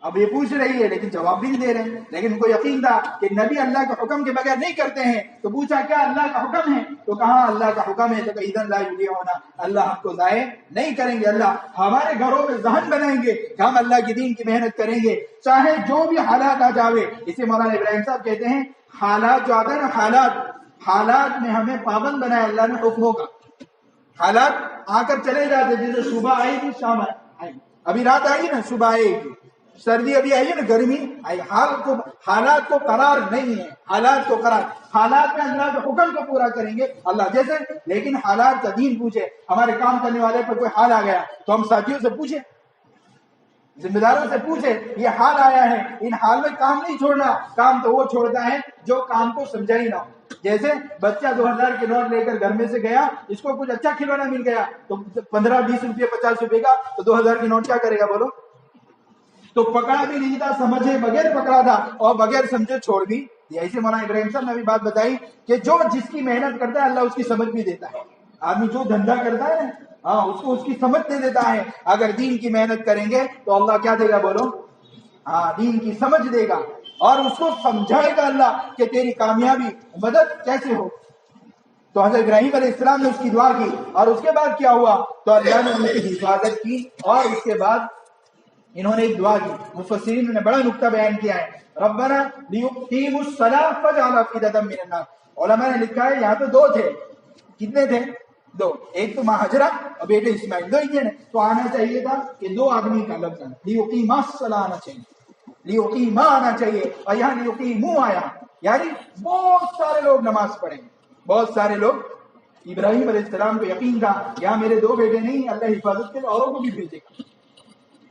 اب یہ پوچھ رہی ہے لیکن جواب بھی نہیں دے رہے ہیں، لیکن ان کو یقین تھا کہ نبی اللہ کے حکم کے بغیر نہیں کرتے ہیں. تو پوچھا کیا اللہ کا حکم ہے؟ تو کہا اللہ کا حکم ہے. تو کہ اذن لا یضیعنا، اللہ ہم کو ضائع نہیں کریں گے. اللہ ہمارے گھروں میں ذہن بنائیں گے کہ ہم اللہ کی دین کی محنت کریں گے چاہے جو بھی حالات آ جاوے. اسے مولانا ابراہیم صاحب کہتے ہیں حالات جو آتے ہیں نا، حالات میں ہمیں پابند بنایا اللہ نے حکموں کا. حالات آ کر چلے جاتے، جیسے صبح آئی تھی شام آئی، ابھی رات آئی نا صبح آئے گی، سردی ابھی آئی ہے نا گرمی آئی. حالات کو قرار نہیں ہے، حالات کو قرار، حالات میں اللہ کے حکم کو پورا کریں گے اللہ جیسے. لیکن حالات کا دین پوچھے، ہمارے کام کرنے والے پر کوئی حال آ گیا تو ہم ساتھیوں سے پوچھیں، ذمہ داروں سے پوچھے یہ حال آیا ہے، ان حال میں کام نہیں چھوڑنا. کام تو وہ چھوڑتا ہے جو کام کو سمجھا ہی نہ ہو. جیسے بچہ 2000 کے نوٹ لے کر گھر میں سے گیا، اس کو کچھ اچھا کھلونا مل گیا تو 15-20 روپے 50 روپے کا، تو 2000 کے نوٹ کیا کرے گا بولو؟ تو پکڑا بھی نہیں تھا، سمجھے بغیر پکڑا تھا اور بغیر سمجھے چھوڑ بھی دیا. ایسے مولانا ابراہیم صاحب نے بھی بات بتائی کہ جو جس کی محنت کرتا ہے اللہ اس کی سمجھ بھی دیتا ہے. آدمی جو دھندا کرتا ہے نا، اس کو اس کی سمجھ دے دیتا ہے. اگر دین کی محنت کریں گے تو اللہ کیا دے گا بولو؟ دین کی سمجھ دے گا، اور اس کو سمجھائے گا اللہ کہ تیری کامیابی مدد کیسے ہو. تو حضرت ابراہیم علیہ السلام نے اس کی دعا کی، اور اس کے بعد کیا ہوا؟ تو اللہ نے ان کی حفاظت کی، اور اس کے بعد انہوں نے ایک دعا کی. مفسرین نے بڑا نقطہ بیان کیا ہے، ربنا لیقیموا الصلاۃ فاجعل افئدۃ من الناس. علماء نے لکھا ہے یہاں تو دو تھے. کتنے تھے؟ دو. ایک تو ماں ہاجرہ اور بیٹے اسماعیل، دو ہی تھے. تو آنا چاہیے تھا کہ دو آدمی کا لفظ ہے، لیقیما الصلاۃ آنا چاہیے، لیقیما آنا چاہیے، اور یہاں لیقیموا آیا، یعنی بہت سارے لوگ نماز پڑھیں، بہت سارے لوگ. ابراہیم علیہ السلام کو یقین تھا یہاں میرے دو بیٹے نہیں، اللہ حفاظت کے لیے اوروں کو بھی بھیجے گا.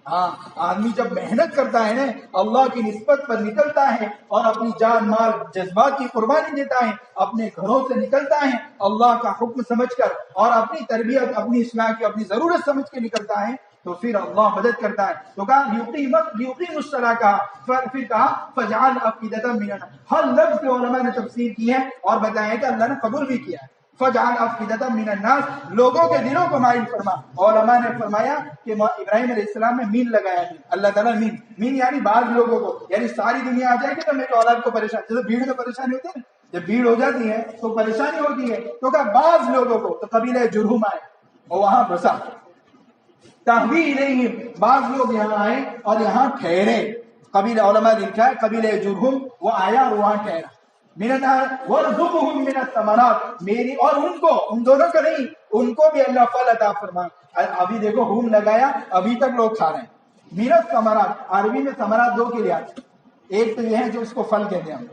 ہاں، آدمی جب محنت کرتا ہے نا، اللہ کی نسبت پر نکلتا ہے اور اپنی جان مال جذبات کی قربانی دیتا ہے، اپنے گھروں سے نکلتا ہے اللہ کا حکم سمجھ کر، اور اپنی تربیت اپنی اصلاح کی اپنی ضرورت سمجھ کے نکلتا ہے، تو پھر اللہ مدد کرتا ہے. تو کہا لیقیم الصلاۃ، کہا پھر کہا فجعل افئدۃ من الناس. ہر لفظ کے علماء نے تفسیر کی ہے اور بتایا کہ اللہ نے قبول بھی کیا ہے. فجعل افئدۃ من الناس، لوگوں کے دلوں کو مائل فرما. علماء نے فرمایا کہ ابراہیم علیہ السلام نے مین لگایا ہے، اللہ تعالیٰ مین یعنی بعض لوگوں کو، یعنی ساری دنیا آ جائے گی تو میری اولاد کو پریشان، جیسے بھیڑ میں پریشانی ہوتی ہے نا، جب بھیڑ ہو جاتی ہے تو پریشانی ہوتی ہے. تو کہا بعض لوگوں کو، تو قبیلہ جرہم آئے اور وہاں بسا. تہوی الیہم، بعض لوگ یہاں آئے اور یہاں ٹھہرے. قبیلہ، علماء نے لکھا ہے قبیلہ جرہم وہ آیا اور وہاں ٹھہرا. من النار وارزقهم من الثمرات، میری اور ان کو، ان دونوں کو نہیں، ان کو بھی اللہ پھل عطا فرما. ابھی دیکھو ہوم لگایا، ابھی تک لوگ کھا رہے ہیں. من الثمرات، عربی میں ثمرات دو کے لیے آتے ہیں. ایک تو یہ ہے جو اس کو پھل کہتے ہیں ہم،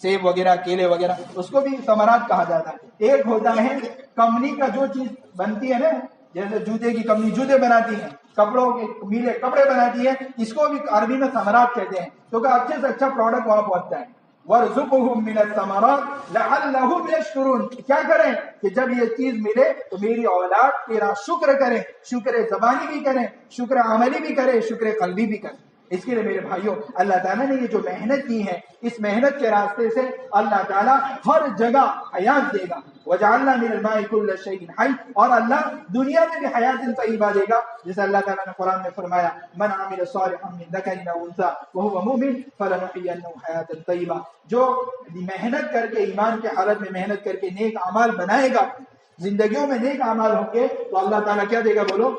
سیب وغیرہ کیلے وغیرہ، اس کو بھی ثمرات کہا جاتا ہے. ایک ہوتا ہے کمپنی کا جو چیز بنتی ہے نا، جیسے جوتے کی کمپنی جوتے بناتی ہے، کپڑوں کے میلیں کپڑے بناتی ہے، اس کو بھی عربی میں ثمرات کہتے ہیں. تو کہ اچھے سے اچھا پروڈکٹ وہاں پہنچتا ہے. وَارْزُقْهُم مِّنَ الثَّمَرَاتِ لَعَلَّهُمْ يَشْكُرُونَ، کیا کریں کہ جب یہ چیز ملے تو میری اولاد تیرا شکر کریں، شکر زبانی بھی کریں، شکر عملی بھی کریں، شکر قلبی بھی کریں. اس کے لیے میرے بھائیوں، اللہ تعالیٰ نے یہ جو محنت کی ہے، اس محنت کے راستے سے اللہ تعالیٰ ہر جگہ حیات دے گا. وَجَعَلْنَا مِنَ الْمَاءِ كُلَّ شَيْءٍ حَيٍّ، اور اللہ دنیا میں بھی حیات طیبہ دے گا. جیسے اللہ تعالیٰ نے قرآن میں فرمایا مَنْ عَمِلَ صَالِحًا مِّن ذَكَرٍ أَوْ أُنثَىٰ وَهُوَ مُؤْمِنٌ فَلَنُحْيِيَنَّهُ حَيَاةً طَيِّبَةً. جو محنت کر کے، ایمان کے حالت میں محنت کر کے نیک اعمال بنائے گا، زندگیوں میں نیک اعمال ہوں گے تو اللہ تعالیٰ کیا دے گا بولو؟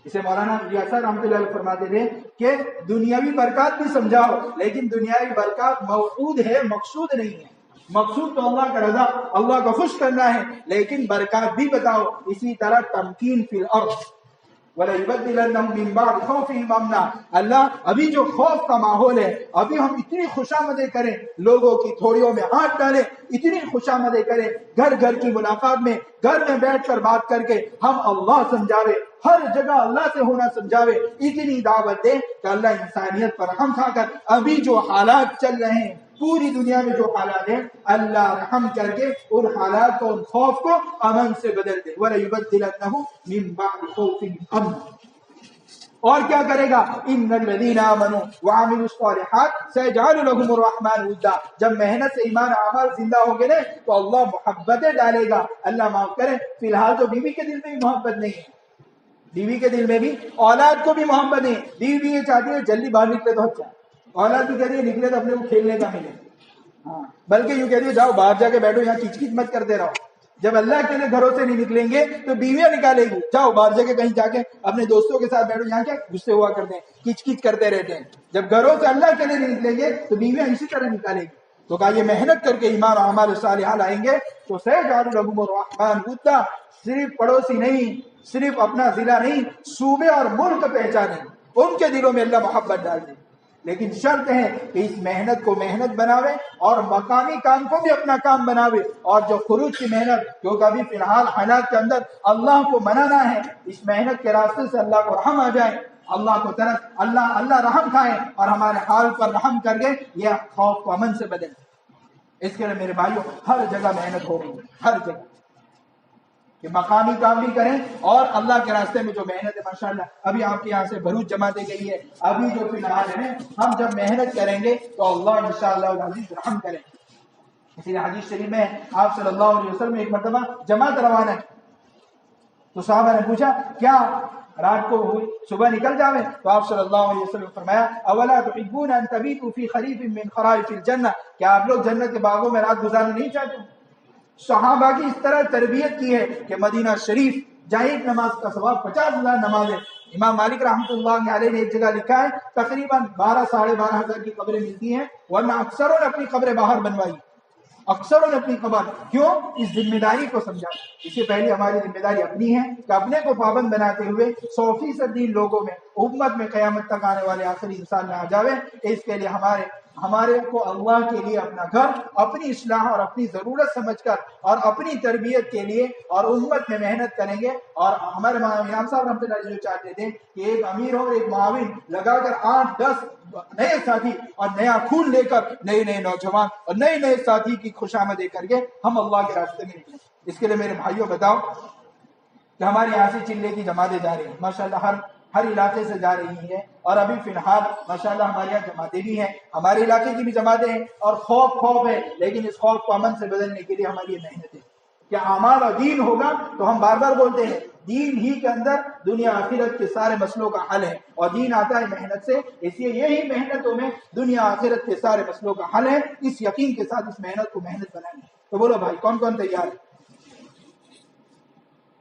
اسے مولانا ریاست رحمۃ اللہ علیہ فرماتے تھے کہ دنیاوی برکات بھی سمجھاؤ، لیکن دنیاوی برکات موعود ہے، مقصود نہیں ہے. مقصود تو اللہ کا رضا، اللہ کو خوش کرنا ہے، لیکن برکات بھی بتاؤ. اسی طرح تمکین فی الارض وَلَيُبَدِّلَنَّهُم مِّن بَعْدِ خَوْفِهِمْ أَمْنًا. اللہ ابھی جو خوف کا ماحول ہے، ابھی ہم اتنی خوشامدیں کریں، لوگوں کی تھوڑیوں میں ہاتھ ڈالیں، اتنی خوشامدیں کریں، گھر گھر کی ملاقات میں، گھر میں بیٹھ کر بات کر کے ہم اللہ سمجھاوے، ہر جگہ اللہ سے ہونا سمجھاوے، اتنی دعوت دے کہ اللہ انسانیت پر رحم کھا کر ابھی جو حالات چل رہے ہیں پوری دنیا میں، جو حالات ہیں، اللہ رحم کر کے ان حالات کو، ان خوف کو امن سے بدل دے. وَلَيُبَدِّلَنَّهُم مِّن بَعْدِ خَوْفِهِمْ أَمْنًا. اور کیا کرے گا؟ إِنَّ الَّذِينَ آمَنُوا وَعَمِلُوا الصَّالِحَاتِ سَيَجْعَلُ لَهُمُ الرَّحْمَٰنُ وُدًّا. جب محنت سے ایمان اعمال زندہ ہوں گے نا تو اللہ محبتیں ڈالے گا. اللہ معاف کرے، فی الحال تو بیوی کے دل میں بھی محبت نہیں ہے، بیوی کے دل میں بھی، اولاد کو بھی محبت نہیں. بیوی بھی یہ چاہتی ہے جلدی باہر نکلے تو اچھا، اولاد بھی کہتی ہے نکلے تو اپنے کو کھیلنے کا ملے. ہاں، بلکہ یوں کہتی ہے جاؤ باہر جا کے بیٹھو، یہاں کچ کچ مت کرتے رہو. جب اللہ کے لیے گھروں سے نہیں نکلیں گے تو بیویاں نکالے گی، جاؤ باہر جا کے کہیں جا کے اپنے دوستوں کے ساتھ بیٹھو، یہاں کیا غصے ہوا کرتے ہیں، کچ کچ کرتے رہتے ہیں. جب گھروں سے اللہ کے لیے نہیں نکلیں گے تو بیویاں اسی طرح نکالے گی. تو کہا یہ محنت کر کے ایمان و اعمال صالحہ لائیں گے تو سيجعل لهم الرحمن ودا. صرف پڑوسی نہیں، صرف اپنا ضلع نہیں، صوبے اور ملک پہچانے، ان کے دلوں میں اللہ محبت ڈال دے. لیکن شرط ہے کہ اس محنت کو محنت بناوے اور مقامی کام کو بھی اپنا کام بناوے. اور جو خروج کی محنت، کیونکہ ابھی فی الحال حالات کے اندر اللہ کو منانا ہے، اس محنت کے راستے سے اللہ کو رحم آ جائے، اللہ کو طرف اللہ رحم کھائے اور ہمارے حال پر رحم کر کے یہ خوف کو امن سے بدل. اس کے لیے میرے بھائیوں ہر جگہ محنت ہو رہی ہے، ہر جگہ کہ مقامی کام بھی کریں اور اللہ کے راستے میں جو محنت ہے ماشاءاللہ ابھی آپ کے یہاں سے بھروچ جماعتیں گئی ہے، ابھی جو فی الحال ہے ہم جب محنت کریں گے تو اللہ انشاءاللہ العزیز رحم کریں. اسی لیے حدیث شریف میں آپ صلی اللہ علیہ وسلم ایک مرتبہ جماعت روانہ ہے تو صحابہ نے پوچھا کیا رات کو ہوئی صبح نکل جاوے؟ تو آپ صلی اللہ علیہ وسلم نے فرمایا اولا تحبون ان تبیتوا فی خریف من خرائف الجنہ، کیا آپ لوگ جنت کے باغوں میں رات گزارنا نہیں چاہتے؟ صحابہ کی اس طرح تربیت کی ہے کہ مدینہ شریف جہاں ایک نماز کا ثواب 50,000 نماز ہے. امام مالک رحمۃ اللہ علیہ نے ایک جگہ لکھا ہے تقریباً 12-12,500 کی قبریں ملتی ہیں، ورنہ اکثروں نے اپنی قبریں باہر بنوائی، اکثروں نے اپنی قبر. کیوں؟ اس ذمہ داری کو سمجھا. اس سے پہلے ہماری ذمہ داری اپنی ہے کہ اپنے کو پابند بناتے ہوئے 100% دین لوگوں میں، امت میں قیامت تک آنے والے آخری انسان میں آ جاوے. اس کے لیے ہمارے کو اللہ کے لیے اپنا گھر، اپنی اصلاح اور اپنی ضرورت سمجھ کر اور اپنی تربیت کے لیے اور امت میں محنت کریں گے. اور ہمارے امام صاحب رحمۃ اللہ علیہ جو چاہتے تھے کہ ایک امیر اور ایک معاون لگا کر 8-10 نئے ساتھی اور نیا خون لے کر نئے نوجوان اور نئے ساتھی کی خوشامدیں کر کے ہم اللہ کے راستے میں نکلیں. اس کے لیے میرے بھائیوں بتاؤ کہ ہمارے یہاں سے چلے کی جماعتیں جا رہی ہیں ماشاءاللہ، ہر علاقے سے جا رہی ہیں. اور ابھی فی الحال ماشاءاللہ ہمارے یہاں جماعتیں بھی ہیں، ہمارے علاقے کی بھی جماعتیں ہیں. اور خوف ہے، لیکن اس خوف کو امن سے بدلنے کے لیے ہماری یہ محنت ہے کہ اعمال اور دین ہوگا. تو ہم بار بار بولتے ہیں دین ہی کے اندر دنیا آخرت کے سارے مسئلوں کا حل ہے، اور دین آتا ہے محنت سے. اس لیے یہی محنتوں میں دنیا آخرت کے سارے مسئلوں کا حل ہے. اس یقین کے ساتھ اس محنت کو محنت بنائیں گے. تو بولو بھائی کون کون تیار ہے؟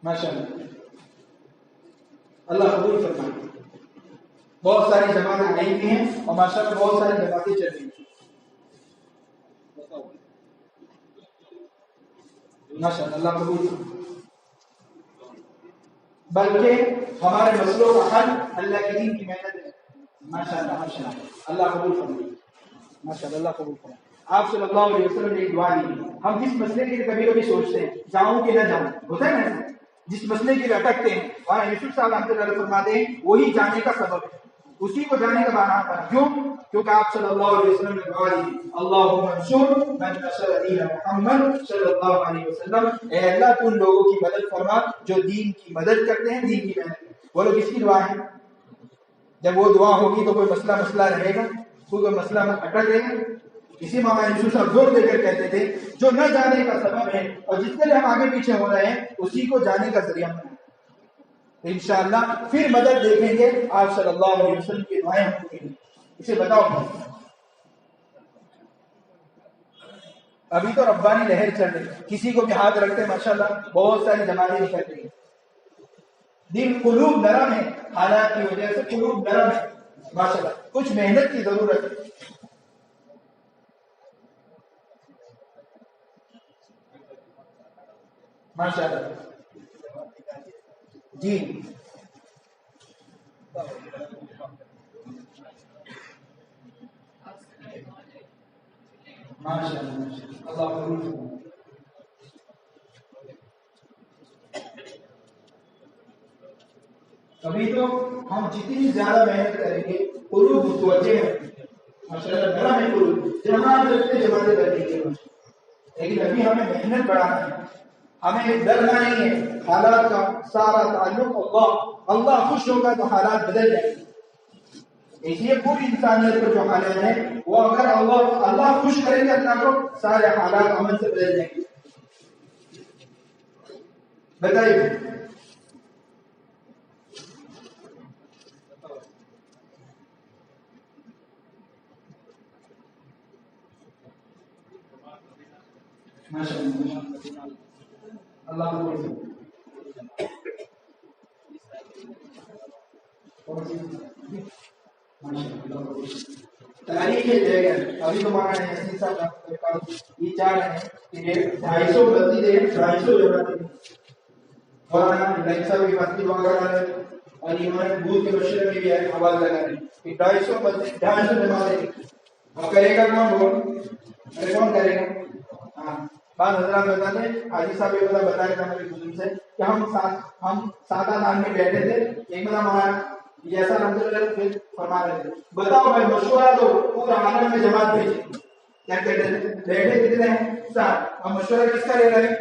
ماشاءاللہ اللہ قبول فرمائے. بہت ساری جماعتیں آئی ہوئی ہیں اور ماشاءاللہ بہت ساری جماعتیں چل رہی ہیں. ماشاءاللہ اللہ قبول فرمائے. بلکہ ہمارے مسئلوں کا حل اللہ کے دین کی محنت ہے. ماشاءاللہ اللہ قبول فرمائے. ماشاءاللہ اللہ قبول فرمائے. آپ صلی اللہ علیہ وسلم نے ایک دعا دی. ہم جس مسئلے کے لیے کبھی کبھی سوچتے ہیں جاؤں کہ نہ جاؤں، ہوتا ہے نا، جس مسئلے کے لیے اٹکتے ہیں اور یوسف صاحب رحمۃ اللہ علیہ فرماتے ہیں وہی جانے کا سبب ہے، اسی کو جانے کا بہانہ ہے. کیوں؟ کیونکہ آپ صلی اللہ علیہ وسلم نے دعا دی اللہم انصر من نصر دین محمد صلی اللہ علیہ وسلم. اے اللہ تو ان لوگوں کی مدد فرما جو دین کی مدد کرتے ہیں، دین کی محنت. بولو کس کی دعا ہے؟ جب وہ دعا ہوگی تو کوئی مسئلہ رہے گا، کوئی مسئلہ اٹک رہے گا. اسی موقع یوسف صاحب زور دے کر کہتے تھے جو نہ جانے کا سبب ہے اور جس کے لیے ہم آگے پیچھے ہو رہے ہیں اسی کو جانے کا ذریعہ بنائیں. انشاءاللہ پھر مدد دیکھیں گے آپ صلی اللہ علیہ وسلم کی دعائیں ہوں گی. اسے بتاؤ ابھی تو ربانی لہر چل رہی ہے، کسی کو بھی ہاتھ رکھتے ماشاءاللہ بہت ساری جماعتیں نکل رہی ہیں. دل قلوب نرم ہے، حالات کی وجہ سے قلوب نرم ہے ماشاءاللہ. کچھ محنت کی ضرورت ہے. ماشاءاللہ جی ماشاءاللہ اللہ قبول. ابھی تو ہم جتنی زیادہ محنت کریں گے قلوب متوجہ ہے ماشاءاللہ نرم ہے قلوب، جہاں جماعتیں کرنے کے. لیکن ابھی ہمیں محنت بڑھانا ہے، ہمیں ڈرنا نہیں ہے. حالات کا سارا تعلق اللہ خوش ہوگا تو حالات بدل جائیں گے. اس لیے پوری انسانیت کو جو حالات ہیں وہ اگر اللہ خوش کریں گے اللہ کو، سارے حالات امن سے بدل جائیں گے. بتائیے اللہ تاریخ ابھی تو مانا ہے یہ چار ہیں کہ 250 مسجد ہے، 250 جماعتیں مولانا صاحب کی بات کی دعا کرا رہے ہیں اور ایمان بھول کے مشورے میں بھی آواز لگا رہے ہیں کہ 250 مسجد 250 جماعتیں. اب کرے گا کون کرے گا؟ ہاں بعض حضرات بتاتے ہیں حاجی صاحب یہ بتایا تھا ہمارے بزرگ سے کہ ہم 7-8 آدمی بیٹھے تھے. ایک بار ہمارا جیسا پھر فرما رہے تھے بتاؤ بھائی مشورہ دو پورا عالم میں جماعت بھیجے. کیا کہتے ہیں بیٹھے کتنے ہیں 7. ہم مشورہ کس کا لے رہے ہیں؟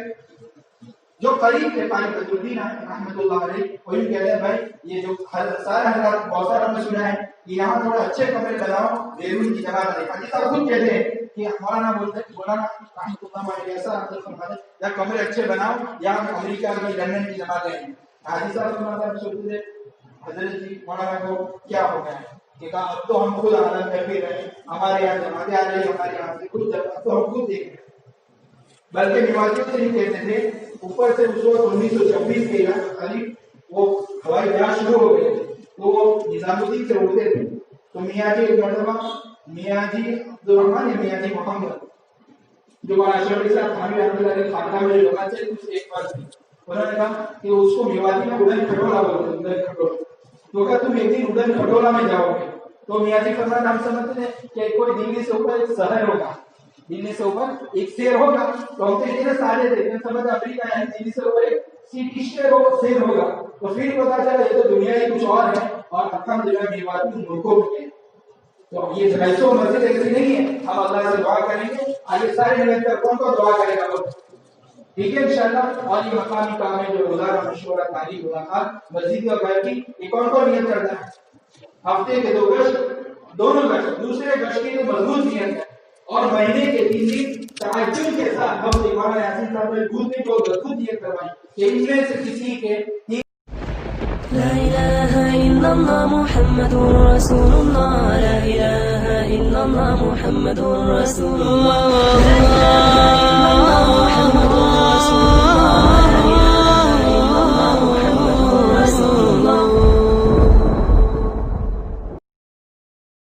جو قریب تھے قاری بدر الدین رحمۃ اللہ علیہ وہی کہہ رہے ہیں بھائی یہ جو سارے حضرات بہت سارا ہم نے سنا ہے کہ یہاں تھوڑا اچھے کمرے بناؤ بیرون کی جگہ بنے. حاجی صاحب خود کہتے ہیں کہ مولانا مولانا رحمۃ اللہ علیہ ایسا یا کمرے اچھے بناؤ یا امریکہ کی لندن کی جماعتیں ہیں. حاجی صاحب سوچتے تھے حضرت جی مولانا کو کیا ہو گیا ہے کہ کہا اب تو ہم خود آنند میں پھر رہے، ہمارے یہاں جماعتیں آ رہی ہمارے یہاں سے خود اب تو ہم خود دیکھ رہے ہیں. بلکہ میواتی سے نہیں کہتے تھے. اوپر سے اس وقت 1926 کے قریب وہ ہوائی جہاز شروع ہو گئے تو وہ نظام الدین سے اڑتے تھے. تو میاں جی ایک مرتبہ میاں جی عبدالرحمان یا میاں جی محمد جو مولانا اشرف علی صاحب تھانوی رحمۃ اللہ علیہ خانقاہ میں جو لغت سے کچھ ایک بات تھی, انہوں نے کہا کہ اس کو میواتی میں اڑن کھٹولا بولتے ہیں. اڑن کھٹولا تو کہ تم ایک دن اڑن کھٹولا میں جاؤ گے. تو میاں جی فرمایا ہم سمجھتے ہیں کہ کوئی دلی سے اوپر ایک شہر ہوگا, دلی سے اوپر ایک شہر ہوگا. تو ہم تو اتنے سارے تھے سمجھ امریکہ ہے دلی سے اوپر ایک سٹی شہر ہوگا. تو پھر پتا چلا یہ تو دنیا ہی کچھ اور ہے اور الحمدللہ میواتی ملکوں میں ہے. تو یہ ایسو مسجد ایسی نہیں ہے. ہم اللہ سے دعا کریں گے. آئیے سارے مل کر کون کو دعا کرے گا ٹھیک ہے انشاءاللہ. اور یہ مقامی کام ہے جو روزانہ مشورہ تعلیم ملاقات مسجد اور گھر کی یہ کون کو نیت کرتا ہے. ہفتے کے 2 گشت دونوں گشت دوسرے گشت کی مضبوط نیت ہے اور مہینے کے 3 دن تعجب کے ساتھ ہم امام یاسین صاحب نے خود بھی بہت مضبوط نیت کروائی کہ ان میں سے کسی کے لا إله إلا الله محمد رسول الله لا إله إلا الله محمد رسول الله